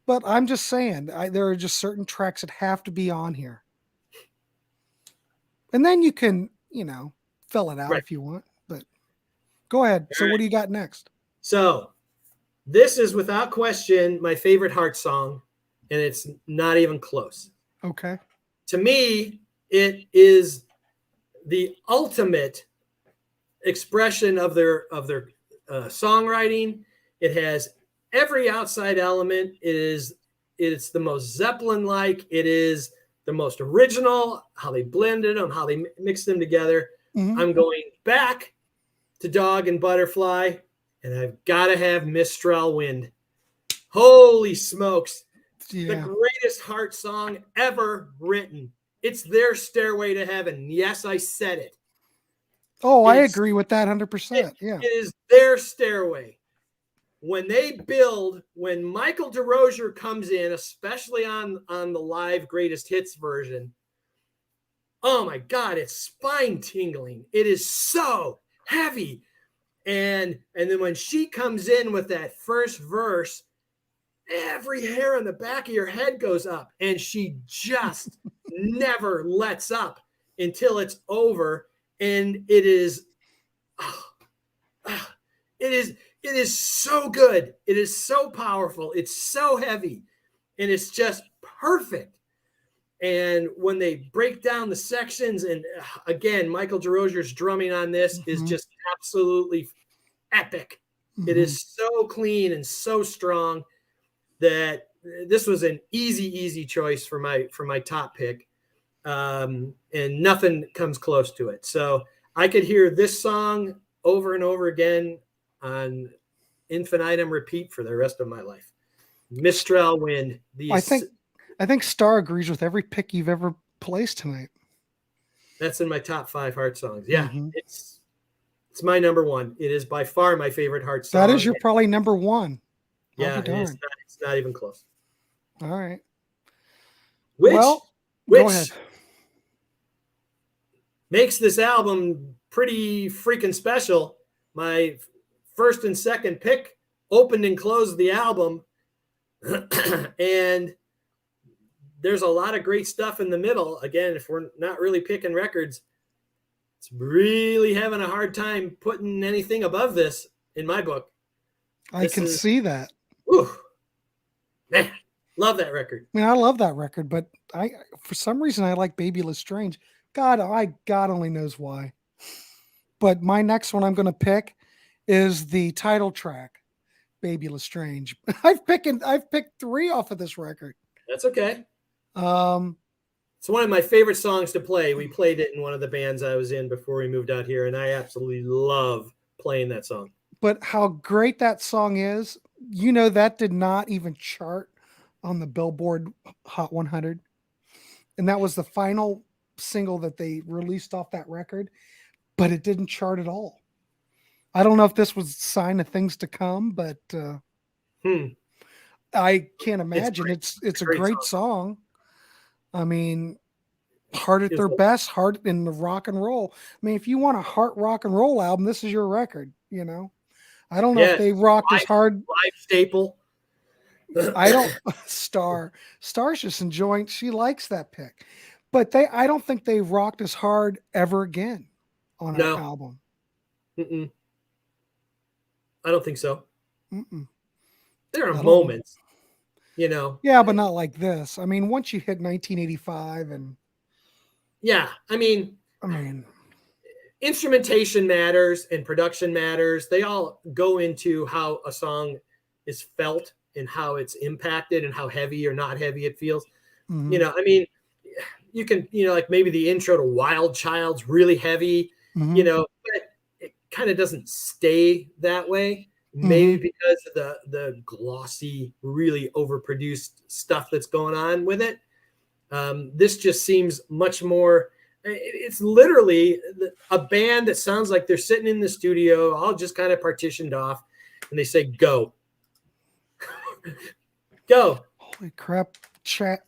But I'm just saying, there are just certain tracks that have to be on here. And then you can, fill it out Right. if you want. But go ahead. So, what do you got next? So this is without question my favorite Heart song, and it's not even close. Okay. To me, it is the ultimate expression of their songwriting. It has every outside element. It's the most Zeppelin like. It is the most original. How they blended them, how they mixed them together. Mm-hmm. I'm going back to Dog and Butterfly, and I've got to have Mistral Wind. Holy smokes! Yeah. The greatest Heart song ever written. It's their Stairway to Heaven. Yes, I said it. Oh, I agree with that 100%. Yeah. It is their stairway. When Michael DeRosier comes in, especially on the live greatest hits version, oh my God, it's spine tingling. It is so heavy. And then when she comes in with that first verse, every hair on the back of your head goes up, and she just never lets up until it's over. And it is so good. It is so powerful. It's so heavy, and it's just perfect. And when they break down the sections, and again, Michael DeRosier's drumming on this is just absolutely epic. It is so clean and so strong that this was an easy choice for my top pick. And nothing comes close to it. So I could hear this song over and over again on infinitum repeat for the rest of my life. Mistral Wind. I think Star agrees with every pick you've ever placed tonight. That's in my top 5 Heart songs. Yeah, it's my number one. It is by far my favorite Heart song. That is your probably number one. Yeah, it's not even close. All right. Which go ahead. Makes this album pretty freaking special. My first and second pick opened and closed the album. And there's a lot of great stuff in the middle. Again, if we're not really picking records, it's really having a hard time putting anything above this in my book. I can see that. Ooh, man, love that record. I mean, I love that record, but for some reason I like Baby Lestrange. God only knows why. But my next one I'm going to pick is the title track, Baby Lestrange. I've picked 3 off of this record. That's okay. It's one of my favorite songs to play. We played it in one of the bands I was in before we moved out here, and I absolutely love playing that song. But how great that song is, that did not even chart on the Billboard Hot 100. And that was the final single that they released off that record, but it didn't chart at all. I don't know if this was a sign of things to come, but I can't imagine. It's a great song. I mean, Heart at their best, Heart in the rock and roll. I mean, if you want a Heart rock and roll album, this is your record, I don't know if they rocked as hard. Live staple. I don't. Star's just enjoying. She likes that pick, but I don't think they rocked as hard ever again on an album. I don't think so. There are moments, Yeah, but not like this. I mean, once you hit 1985 and. Yeah, I mean, instrumentation matters and production matters. They all go into how a song is felt and how it's impacted and how heavy or not heavy it feels. I mean, you can, like maybe the intro to Wild Child's really heavy, but it kind of doesn't stay that way. Maybe because of the glossy, really overproduced stuff that's going on with it. This just seems much more. It's literally a band that sounds like they're sitting in the studio, all just kind of partitioned off, and they say, "Go, go." Holy crap! Chat.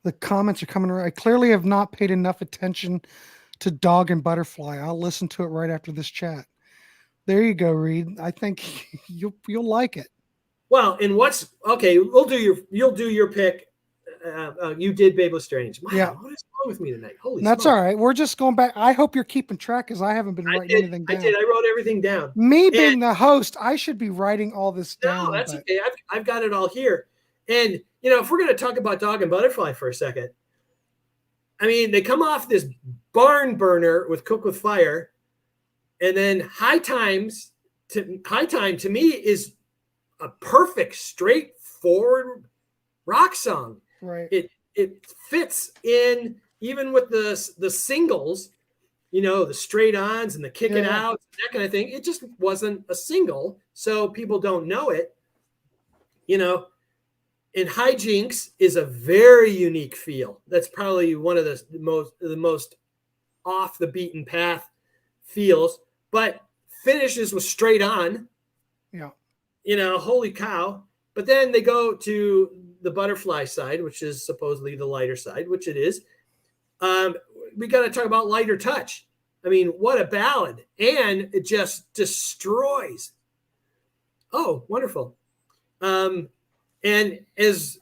The comments are coming around. I clearly have not paid enough attention to Dog and Butterfly. I'll listen to it right after this chat. There you go, Reed. I think you'll like it. Well, and what's okay? You'll do your pick. You did Babe Lestrange. Wow, Yeah. what is wrong with me tonight? Holy That's smokes. all right. We're just going back. I hope you're keeping track because I haven't been writing anything down. I did. I wrote everything down. Me being the host, I should be writing all this down. No, that's okay. I've got it all here. And if we're going to talk about Dog and Butterfly for a second, I mean, they come off this barn burner with Cook with Fire, and then High Time to me is a perfect, straightforward rock song. Right. It fits in even with the singles, the straight ons and the kick it out, that kind of thing. It just wasn't a single, so people don't know it. And Hijinks is a very unique feel. That's probably one of the most off the beaten path feels, but finishes with Straight On. Yeah. Holy cow. But then they go to the Butterfly side, which is supposedly the lighter side, which it is. We got to talk about Lighter Touch. I mean, what a ballad. And it just destroys. Oh, wonderful. And as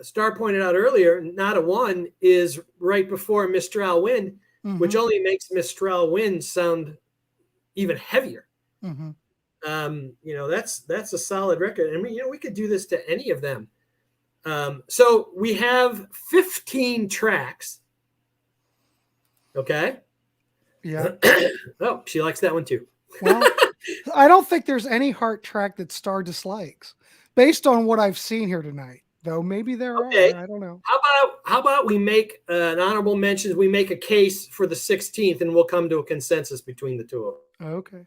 Star pointed out earlier, Not a One is right before Mistral Wind, which only makes Mistral Wind sound even heavier. Mm-hmm. That's a solid record. I mean, we could do this to any of them. So we have 15 tracks. Okay. Yeah. Oh, she likes that one too. Well, I don't think there's any Heart track that Star dislikes, based on what I've seen here tonight. Though maybe there are. I don't know. How about we make an honorable mention? We make a case for the 16th, and we'll come to a consensus between the two of them. Okay.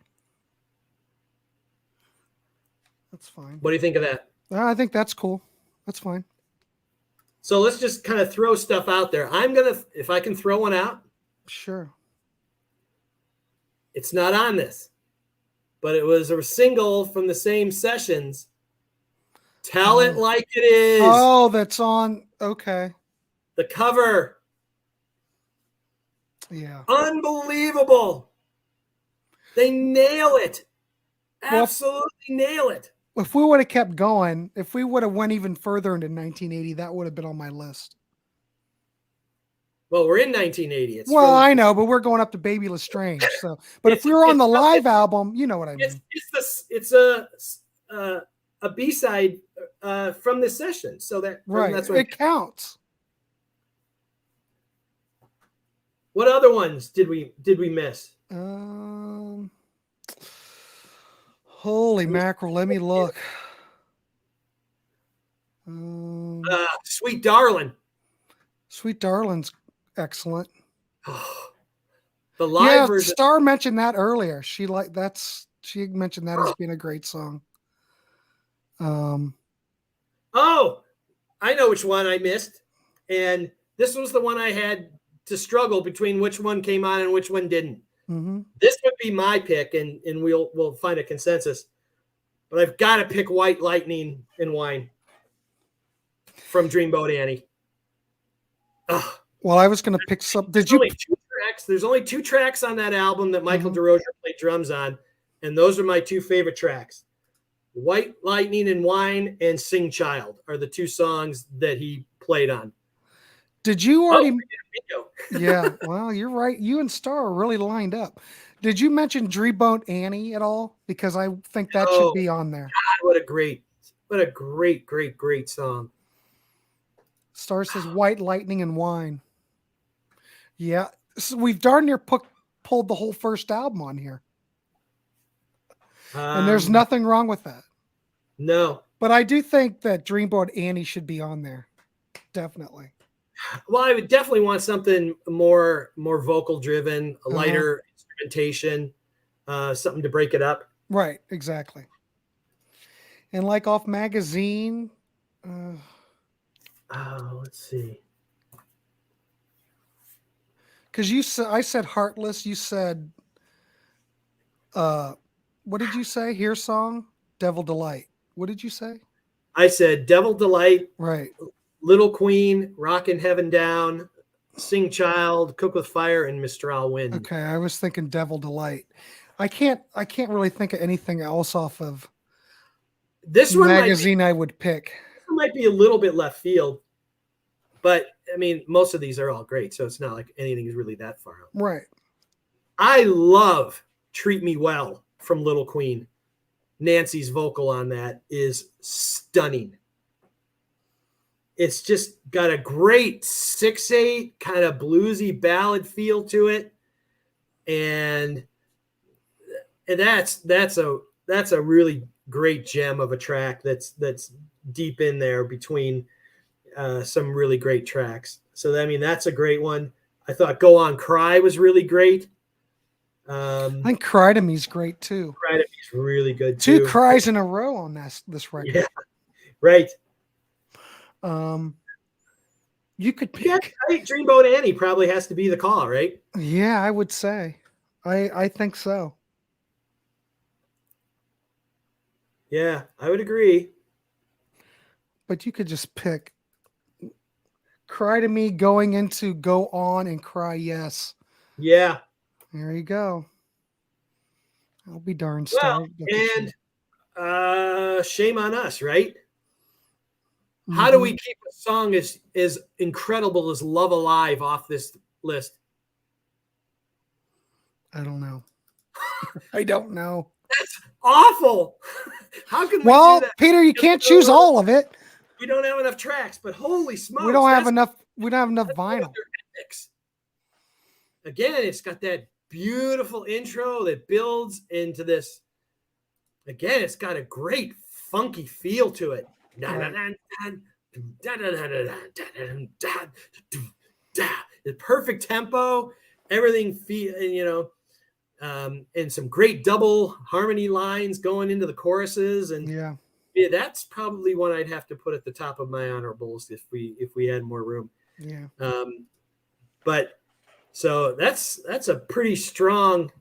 That's fine. What do you think of that? I think that's cool. That's fine. So let's just kind of throw stuff out there. If I can throw one out. Sure. It's not on this, but it was a single from the same sessions. Tell It Like It Is. Oh, that's on. Okay. The cover. Yeah. Unbelievable. They nail it. Absolutely nail it. If we would have kept going, if we would have went even further into 1980, that would have been on my list. Well, we're in 1980. I know, but we're going up to Baby Lestrange. So, but if we were on the live album, you know what I mean. It's a B-side from this session, so that's what it counts. What other ones did we miss? Holy mackerel! Let me look. Sweet Darling. Sweet Darling's excellent. The live version. Star mentioned that earlier. She mentioned that as being a great song. Oh, I know which one I missed, and this was the one I had to struggle between which one came on and which one didn't. Mm-hmm. This would be my pick, and we'll find a consensus. But I've got to pick White Lightning and Wine from Dreamboat Annie. Ugh. Well, I was going to pick some. There's only two tracks on that album that Michael DeRozier played drums on, and those are my two favorite tracks. White Lightning and Wine and Sing Child are the two songs that he played on. Did you already? Yeah, well, you're right. You and Star are really lined up. Did you mention Dreamboat Annie at all? Because I think that should be on there. God, what a great song. Star says White Lightning and Wine. Yeah, so we've darn near pulled the whole first album on here. And there's nothing wrong with that. No. But I do think that Dreamboat Annie should be on there. Definitely. Well, I would definitely want something more vocal driven, a lighter instrumentation, something to break it up. Right, exactly. And like off Magazine. Let's see. Because I said Heartless. You said, what did you say? Here song, Devil Delight. What did you say? I said Devil Delight. Right. Little Queen, Rockin' Heaven Down, Sing Child, Cook with Fire, and Mistral Wind. Okay, I was thinking Devil Delight. I can't really think of anything else off of This one magazine I would pick. might be a little bit left field, but I mean, most of these are all great, so it's not like anything is really that far out. Right. I love Treat Me Well from Little Queen. Nancy's vocal on that is stunning. It's just got a great 6/8 kind of bluesy ballad feel to it. And that's a really great gem of a track that's deep in there between some really great tracks. So I mean, that's a great one. I thought Go On Cry was really great. I think Cry to Me is great too. Cry to Me is really good too. 2 cries in a row on this record. Yeah, right. You could pick. Yeah, I think Dreamboat Annie probably has to be the call, right? Yeah, I would say. I think so. Yeah, I would agree. But you could just pick Cry to Me going into Go On and Cry Yes. Yeah. There you go. I'll be darn Well, starved. and shame on us, right? Mm-hmm. How do we keep a song as incredible as Love Alive off this list? I don't know. I don't know. That's awful. How can we do that? Peter, you can't choose all of it. We don't have enough tracks, but holy smokes. We don't have enough vinyl. Again, it's got that beautiful intro that builds into this. Again, it's got a great funky feel to it. Right. The perfect tempo, everything and some great double harmony lines going into the choruses, and yeah, that's probably one I'd have to put at the top of my honorables if we had more room. Yeah. But so that's a pretty strong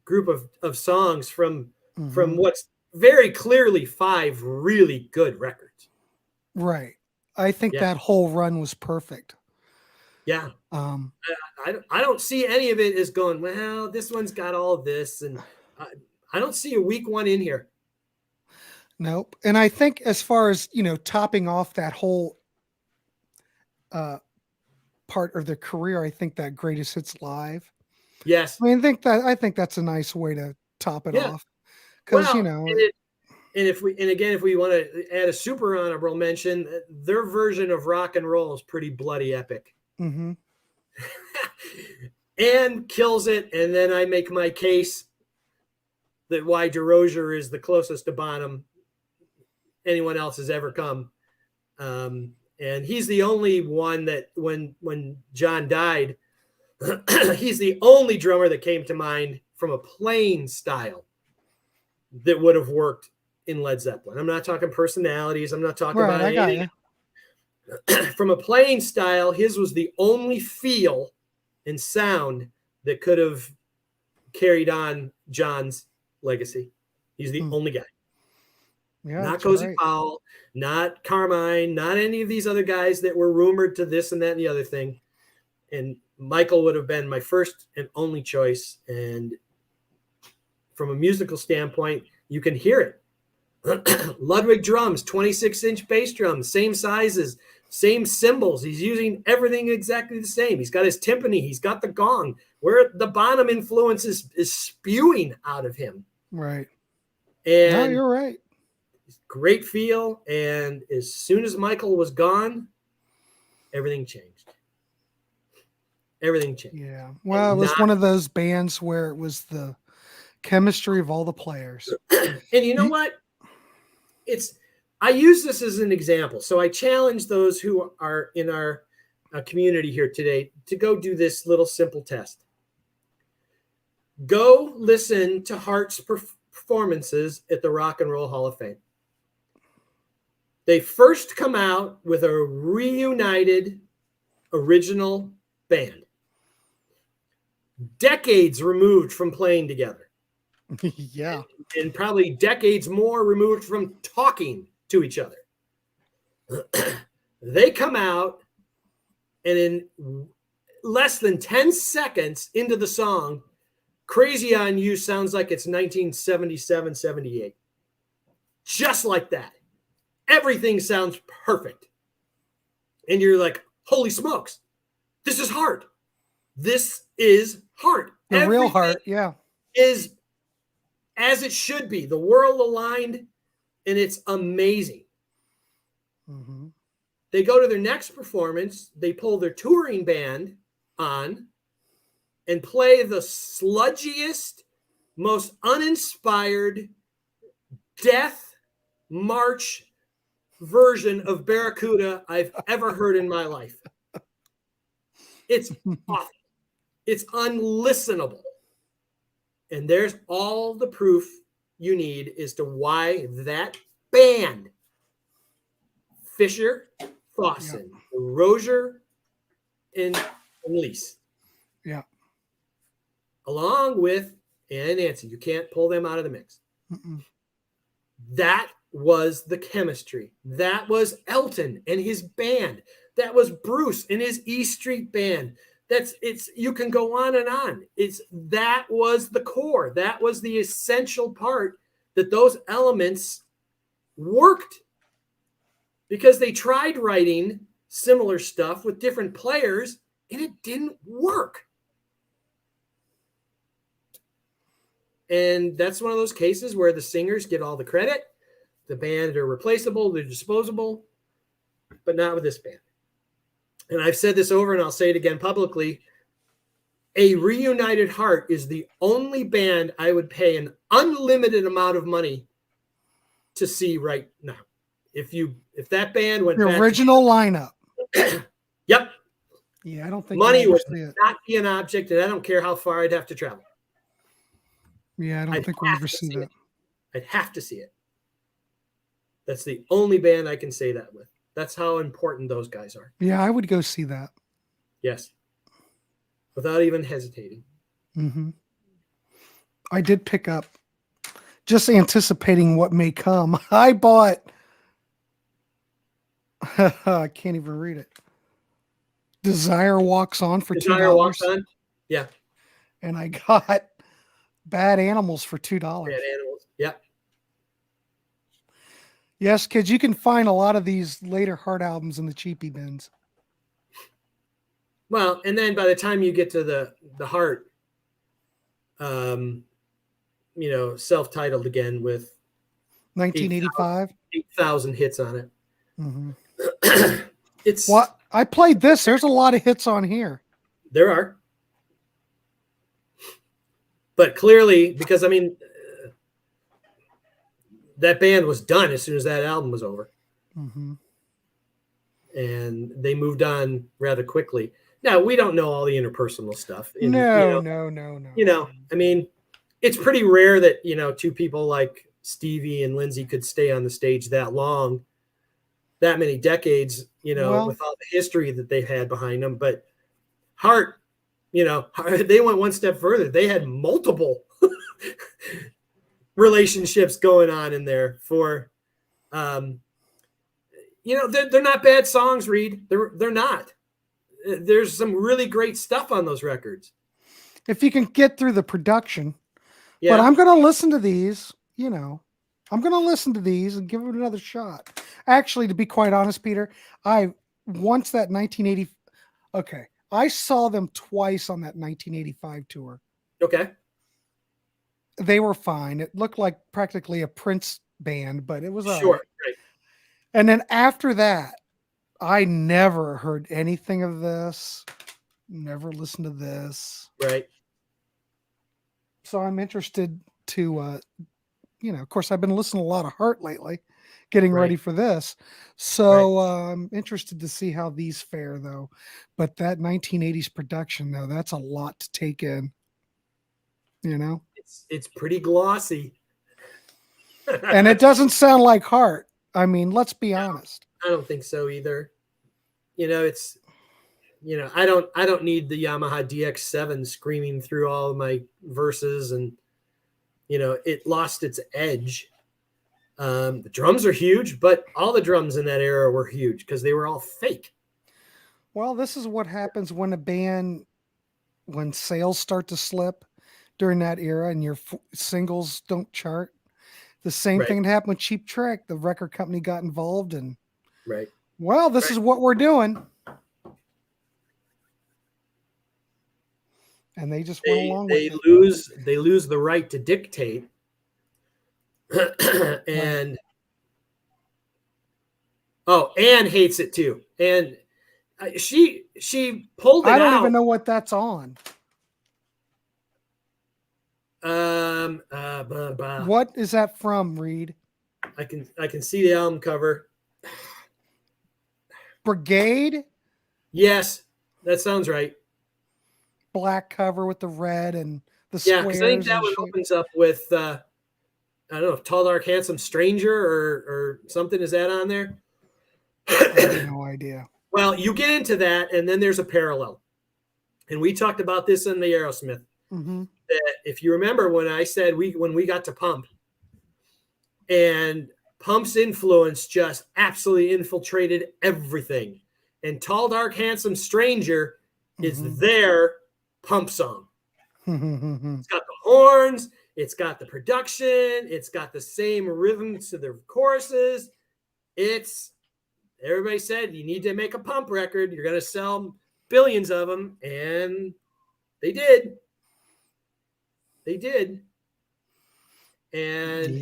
group of songs from what's very clearly 5 really good records. Right. I think that whole run was perfect. Yeah. I don't see any of it as going, well, this one's got all of this, and I don't see a weak one in here. Nope. And I think as far as, topping off that whole part of their career, I think that Greatest Hits Live. Yes. I mean, I think that's a nice way to top it off. Because, if we want to add a super honorable mention, their version of Rock and Roll is pretty bloody epic. Mm-hmm. And kills it. And then I make my case that why DeRozier is the closest to Bonham anyone else has ever come. And he's the only one that when John died, he's the only drummer that came to mind from a playing style that would have worked in Led Zeppelin. I'm not talking personalities. I'm not talking about anything. From a playing style, his was the only feel and sound that could have carried on John's legacy. He's the only guy. Yeah, not Cozy Powell, not Carmine, not any of these other guys that were rumored to this and that and the other thing. And Michael would have been my first and only choice. And from a musical standpoint, you can hear it. Ludwig drums, 26-inch bass drums, same sizes, same cymbals. He's using everything exactly the same. He's got his timpani. He's got the gong, where the Bonham influence is spewing out of him. Right. And no, you're right. Great feel. And as soon as Michael was gone, everything changed. Everything changed. Yeah. Well, it was one of those bands where it was the chemistry of all the players. And you know what? I use this as an example. So I challenge those who are in our community here today to go do this little simple test. Go listen to Heart's performances at the Rock and Roll Hall of Fame. They first come out with a reunited original band, decades removed from playing together. Yeah. And probably decades more removed from talking to each other. They come out And in less than 10 seconds into the song, Crazy on You sounds like it's 1977, 78. Just like that. Everything sounds perfect. And you're like, holy smokes, this is Heart. This is Heart. The real Heart, yeah. Is as it should be. The world aligned, and it's amazing. Mm-hmm. They go to their next performance. They pull their touring band on and play the sludgiest, most uninspired death march version of Barracuda I've ever heard in my life. It's awful. It's unlistenable. And there's all the proof you need as to why that band, Fisher, Fossen, Rozier, and Lease. Yeah. Along with Ann and Nancy. You can't pull them out of the mix. Mm-mm. That was the chemistry. That was Elton and his band. That was Bruce and his E Street band. You can go on and on. That was the core. That was the essential part, that those elements worked, because they tried writing similar stuff with different players and it didn't work. And that's one of those cases where the singers get all the credit. The band are replaceable, they're disposable, but not with this band. And I've said this over and I'll say it again publicly. A reunited Heart is the only band I would pay an unlimited amount of money to see right now. If that band went the back original lineup. Yep. Yeah, I don't think money would not be an object, and I don't care how far I'd have to travel. Yeah, I don't think we'll ever see that. I'd have to see it. That's the only band I can say that with. That's how important those guys are. Yeah, I would go see that. Yes. Without even hesitating. Mm-hmm. I did pick up, just anticipating what may come. I bought, I can't even read it. Desire Walks On for $2. Desire Walks On? Yeah. And I got Bad Animals for $2. Bad Animals. Yep. Yes, kids, you can find a lot of these later Heart albums in the cheapie bins. Well, and then by the time you get to the Heart, self-titled again with 1985, 8,000 hits on it. Mm-hmm. It's what I played this. There's a lot of hits on here. There are, but clearly, because that band was done as soon as that album was over. Mm-hmm. And they moved on rather quickly. Now, we don't know all the interpersonal stuff. No. It's pretty rare that, two people like Stevie and Lindsay could stay on the stage that long, that many decades, with all the history that they've had behind them. But Heart, they went one step further. They had multiple relationships going on in there for, they're not bad songs, Reed. They're not. There's some really great stuff on those records. If you can get through the production. Yeah. But I'm going to listen to these, I'm going to listen to these and give it another shot. Actually, to be quite honest, Peter, I saw them twice on that 1985 tour. Okay. They were fine. It looked like practically a Prince band, but it was all sure. Right. And then after that, I never heard anything of this. Never listened to this. Right. So I'm interested to, of course, I've been listening to a lot of Heart lately, getting ready for this. So I'm interested to see how these fare, though. But that 1980s production, though, that's a lot to take in. It's pretty glossy. And it doesn't sound like Heart. Let's be honest. I don't think so either. I don't need the Yamaha DX7 screaming through all of my verses, and it lost its edge. The drums are huge, but all the drums in that era were huge because they were all fake. Well, this is what happens when when sales start to slip during that era and your singles don't chart. The same Right. thing that happened with Cheap Trick. The record company got involved and, Right. well, this Right. is what we're doing. And they just went along with it. They lose the right to dictate. And Anne hates it too. And she pulled it I don't out. even know what that's on. What is that from, Reed? I can see the album cover. Brigade? Yes, that sounds right. Black cover with the red and the Yeah, squares. because I think that and one shit. opens up with I don't know, Tall Dark Handsome Stranger or something. Is that on there? I have no idea. Well, you get into that, and then there's a parallel. And we talked about this in the Aerosmith. Mm-hmm. That if you remember when I said when we got to Pump, and Pump's influence just absolutely infiltrated everything. And Tall Dark Handsome Stranger is their Pump song. It's got the horns, it's got the production, it's got the same rhythm to the choruses. Everybody said you need to make a Pump record. You're going to sell billions of them, and they did. They did. And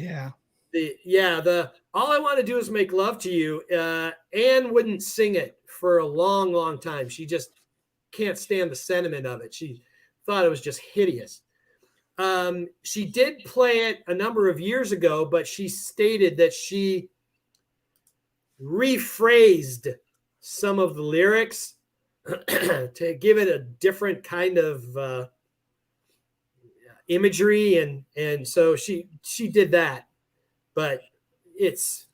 the All I Want to Do Is Make Love to You, Anne wouldn't sing it for a long, long time. She just can't stand the sentiment of it. She thought it was just hideous. She did play it a number of years ago, but she stated that she rephrased some of the lyrics to give it a different kind of imagery, and so she did that. But it's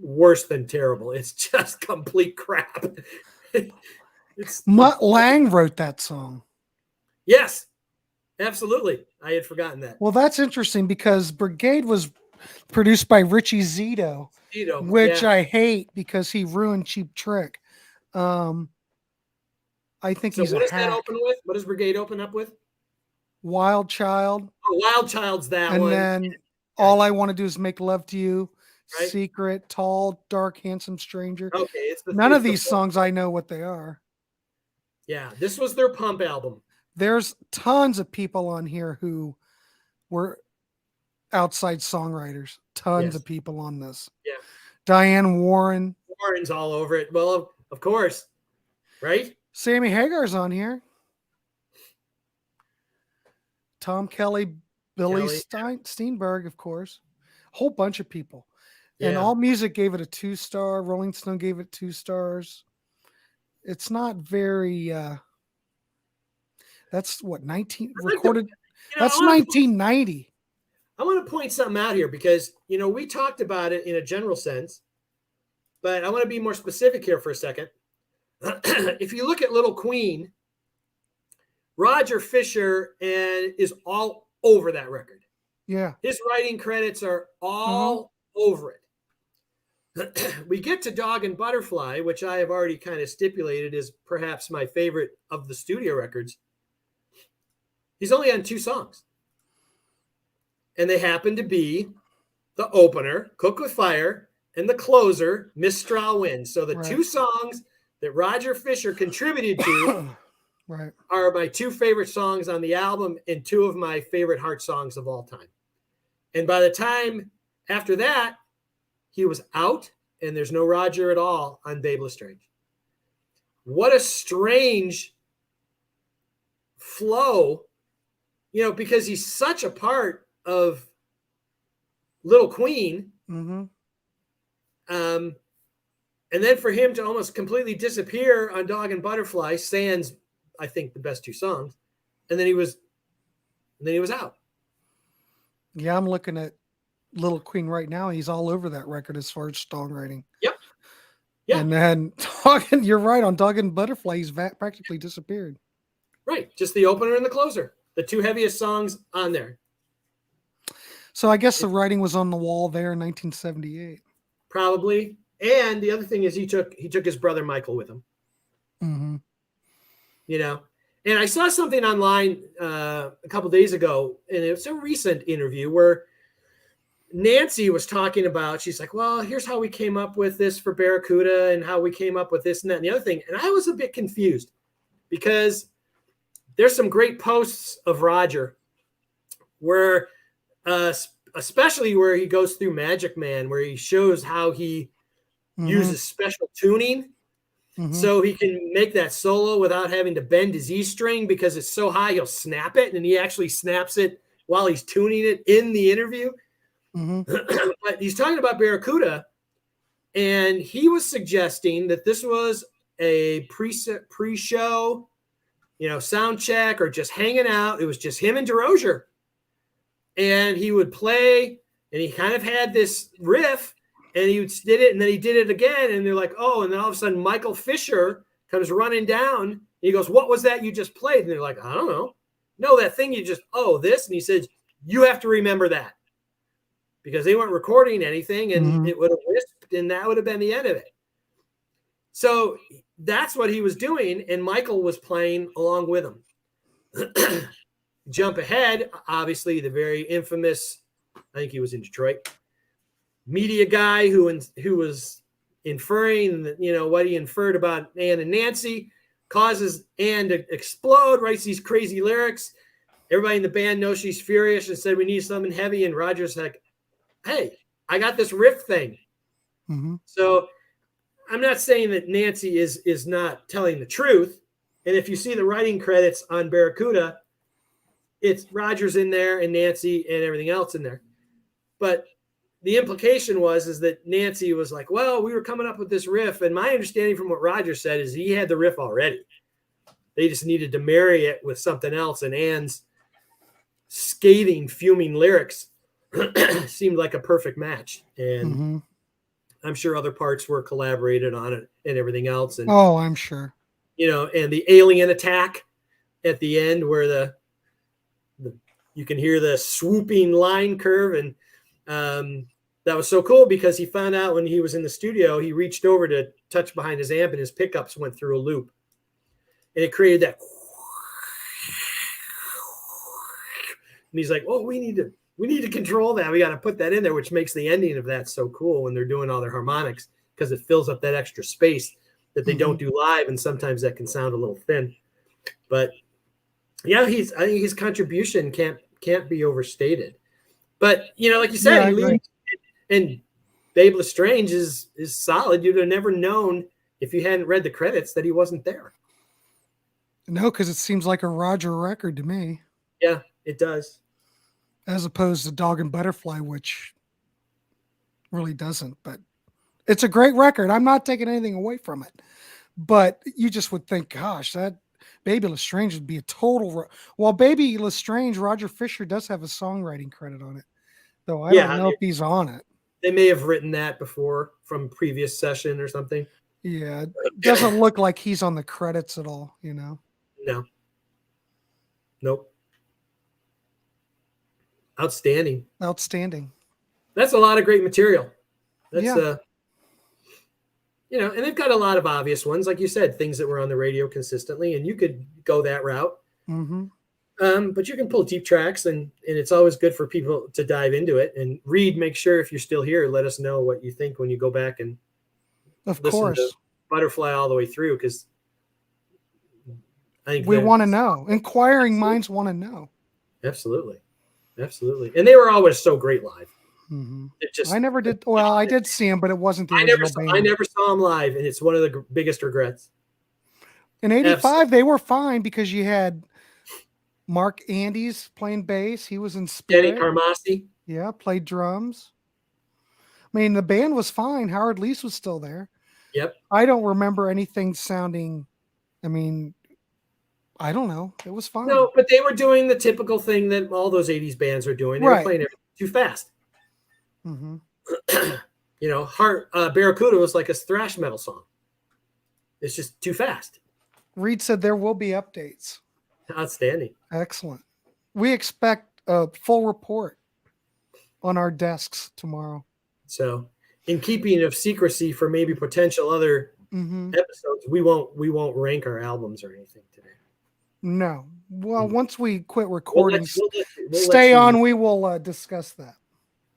worse than terrible. It's just complete crap. Mutt Lang wrote that song. Yes, absolutely. I had forgotten that. Well, that's interesting because Brigade was produced by Richie Zito, which I hate because he ruined Cheap Trick. I think so. He's What a does hack. that open with? What does Brigade open up with? Wild Child. Oh, Wild Child's that and one. And then All I Want to Do Is Make Love to You. Right? Secret, Tall, Dark, Handsome Stranger. Okay, none of these songs I know what they are. Yeah, this was their Pump album. There's tons of people on here who were outside songwriters. Tons of people on this. Yeah. Diane Warren. Warren's all over it. Well, of course. Right? Sammy Hagar's on here. Tom Kelly, Billy Steinberg, of course. A whole bunch of people. Yeah. And All Music gave it a 2-star. Rolling Stone gave it 2 stars. It's not very that's what 19 recorded. That's 1990. I want to point something out here because we talked about it in a general sense, but I want to be more specific here for a second. If you look at Little Queen, Roger Fisher is all over that record. Yeah. His writing credits are all over it. We get to Dog and Butterfly, which I have already kind of stipulated is perhaps my favorite of the studio records. He's only on 2 songs. And they happen to be the opener, Cook with Fire, and the closer, Mistral Wind. So the 2 songs that Roger Fisher contributed to are my 2 favorite songs on the album and 2 of my favorite heart songs of all time. And by the time after that, he was out, and there's no Roger at all on Babe Lestrange. What a strange flow, because he's such a part of Little Queen. And then for him to almost completely disappear on Dog and Butterfly, sans, I think, the best 2 songs, and then he was out. Yeah, I'm looking at Little Queen right now. He's all over that record as far as songwriting. Yep. Yeah. And then you're right, on Dog and Butterfly, he's practically disappeared. Right. Just the opener and the closer. The 2 heaviest songs on there. So I guess the writing was on the wall there in 1978. Probably. And the other thing is he took his brother Michael with him. Mm-hmm. You know, and I saw something online a couple days ago, and it's a recent interview where Nancy was talking about, she's like, well, here's how we came up with this for Barracuda and how we came up with this and that and the other thing. And I was a bit confused because there's some great posts of Roger where, especially where he goes through Magic Man, where he shows how he uses special tuning so he can make that solo without having to bend his E string because it's so high, he'll snap it. And he actually snaps it while he's tuning it in the interview. But he's talking about Barracuda, and he was suggesting that this was a pre-show, sound check or just hanging out. It was just him and DeRozier, and he would play, and he kind of had this riff, and he did it, and then he did it again, and they're like, oh, and then all of a sudden Michael Fisher comes running down, and he goes, what was that you just played? And they're like, I don't know. No, that thing you just, this, and he said, you have to remember that. Because they weren't recording anything, and it would have lisped, and that would have been the end of it. So that's what he was doing, and Michael was playing along with him. Jump ahead, obviously, the very infamous, I think he was in Detroit, media guy who was inferring, what he inferred about Ann and Nancy, causes Ann to explode, writes these crazy lyrics. Everybody in the band knows she's furious and said, we need something heavy, and Roger's like, hey, I got this riff thing. So I'm not saying that Nancy is not telling the truth. And if you see the writing credits on Barracuda, it's Roger's in there and Nancy and everything else in there. But the implication is that Nancy was like, well, we were coming up with this riff. And my understanding from what Roger said is he had the riff already. They just needed to marry it with something else. And Ann's scathing, fuming lyrics seemed like a perfect match. And I'm sure other parts were collaborated on it and everything else. And I'm sure. And the alien attack at the end where the you can hear the swooping line curve. And that was so cool because he found out when he was in the studio, he reached over to touch behind his amp and his pickups went through a loop. And it created that. And he's like, oh, we need to control that. We got to put that in there, which makes the ending of that so cool when they're doing all their harmonics because it fills up that extra space that they don't do live. And sometimes that can sound a little thin. But yeah, I think his contribution can't be overstated. But, like you said, and Babe Lestrange is solid. You'd have never known if you hadn't read the credits that he wasn't there. No, because it seems like a Roger record to me. Yeah, it does. As opposed to Dog and Butterfly, which really doesn't. But it's a great record. I'm not taking anything away from it. But you just would think, gosh, that Baby Lestrange would be a total... While Baby Lestrange, Roger Fisher does have a songwriting credit on it. Though I don't know if he's on it. They may have written that before from previous session or something. Yeah, it doesn't look like he's on the credits at all, No. Nope. Outstanding. That's a lot of great material. That's and they've got a lot of obvious ones, like you said, things that were on the radio consistently, and you could go that route. But you can pull deep tracks, and it's always good for people to dive into it and read. Make sure if you're still here, let us know what you think when you go back and listen to Butterfly all the way through, because I think we want to know. Inquiring minds want to know. Absolutely. And they were always so great live. It just, I never did. Well, I did see him, but it wasn't the original band. I never saw him live, and it's one of the biggest regrets. In 85, they were fine because you had Mark Andes playing bass. He was in Spirit. Danny Carmassi. Yeah, played drums. I mean, the band was fine. Howard Leese was still there. Yep. I don't remember anything sounding, I don't know. It was fine. No, but they were doing the typical thing that all those 80s bands are doing. They were playing everything too fast. Barracuda was like a thrash metal song. It's just too fast. Reed said there will be updates. Outstanding. Excellent. We expect a full report on our desks tomorrow. So, in keeping of secrecy for maybe potential other episodes, we won't rank our albums or anything today. No. Well, once we quit We'll recording, let stay you, on. We will discuss that.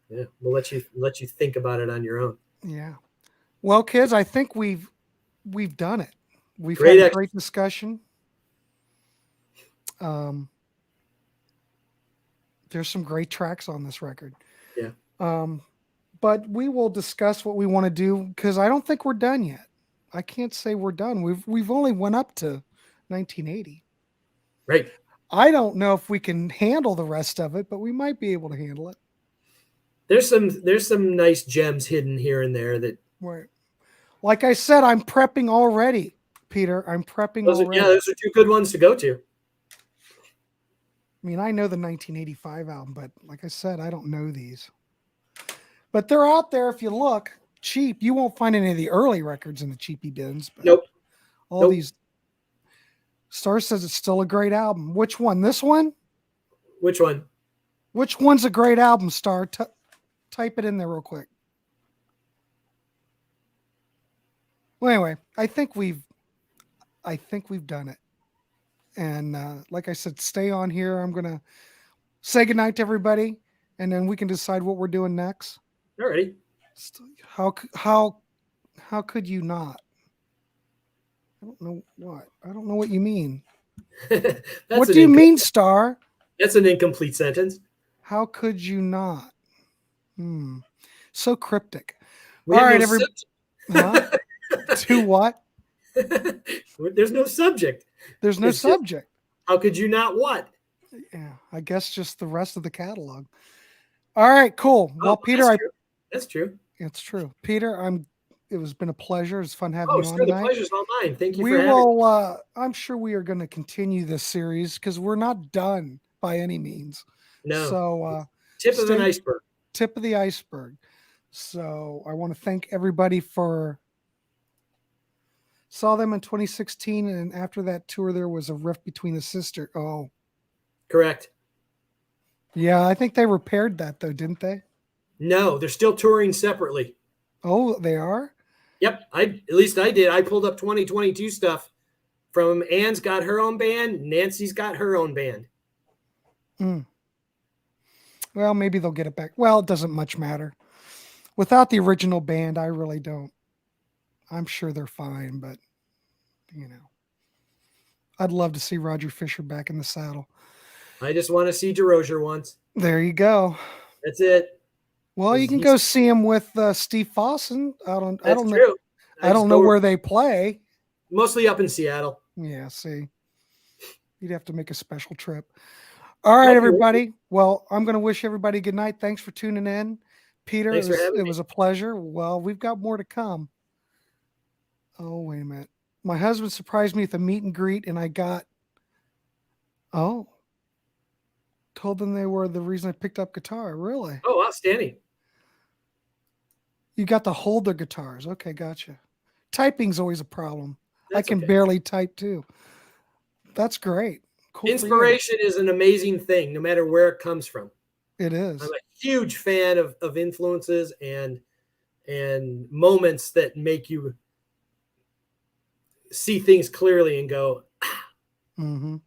Yeah, we'll let you think about it on your own. Yeah. Well, kids, I think we've done it. We've Great had a great discussion. There's some great tracks on this record. Yeah. But we will discuss what we want to do because I don't think we're done yet. I can't say we're done. We've only went up to 1980. Right. I don't know if we can handle the rest of it, but we might be able to handle it. There's some nice gems hidden here and there that. Right. Like I said, I'm prepping already, Peter. I'm prepping already. Those are two good ones to go to. I mean, I know the 1985 album, but like I said, I don't know these. But they're out there if you look. Cheap. You won't find any of the early records in the cheapy bins. But nope. All these. Star says it's still a great album. Which one? This one? Which one? Which one's a great album, Star? Type it in there real quick. Well, anyway, I think we've done it. And like I said, stay on here. I'm gonna say goodnight to everybody, and then we can decide what we're doing next. Alrighty. How could you not? I don't know what. I don't know what you mean. What do you mean, Star? That's an incomplete sentence. How could you not? So cryptic. All right, everybody. Huh? To what? There's no subject. There's no subject. How could you not what? Yeah, I guess just the rest of the catalog. All right, cool. Well, Peter, that's true. It's true. Peter, it has been a pleasure. It's fun having you on tonight. The pleasure's all mine. Thank you for having me. I'm sure we are going to continue this series because we're not done by any means. No. So tip of an iceberg. Tip of the iceberg. So I want to thank everybody saw them in 2016, and after that tour, there was a rift between the sister. Oh, correct. Yeah, I think they repaired that though, didn't they? No, they're still touring separately. Oh, they are? Yep. At least I did. I pulled up 2022 stuff from Ann's got her own band. Nancy's got her own band. Well, maybe they'll get it back. Well, it doesn't much matter. Without the original band, I really don't. I'm sure they're fine, but I'd love to see Roger Fisher back in the saddle. I just want to see DeRozier once. There you go. That's it. Well, you can go see him with Steve Fossen. I don't know. I don't know where they play. Mostly up in Seattle. Yeah, see. You'd have to make a special trip. All right, everybody. Well, I'm going to wish everybody good night. Thanks for tuning in. Peter, it was a pleasure. Well, we've got more to come. Oh, wait a minute. My husband surprised me with a meet and greet, and I got told them they were the reason I picked up guitar. Really? Oh, outstanding. You got to hold their guitars. Okay, gotcha. Typing's always a problem. I can barely type too. That's great. Cool. Inspiration is an amazing thing, no matter where it comes from. It is. I'm a huge fan of influences and moments that make you see things clearly and go, All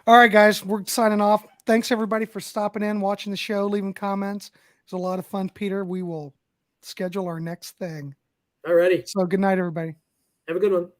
right, guys, we're signing off. Thanks, everybody, for stopping in, watching the show, leaving comments. It was a lot of fun, Peter. We will schedule our next thing. All righty. So good night, everybody. Have a good one.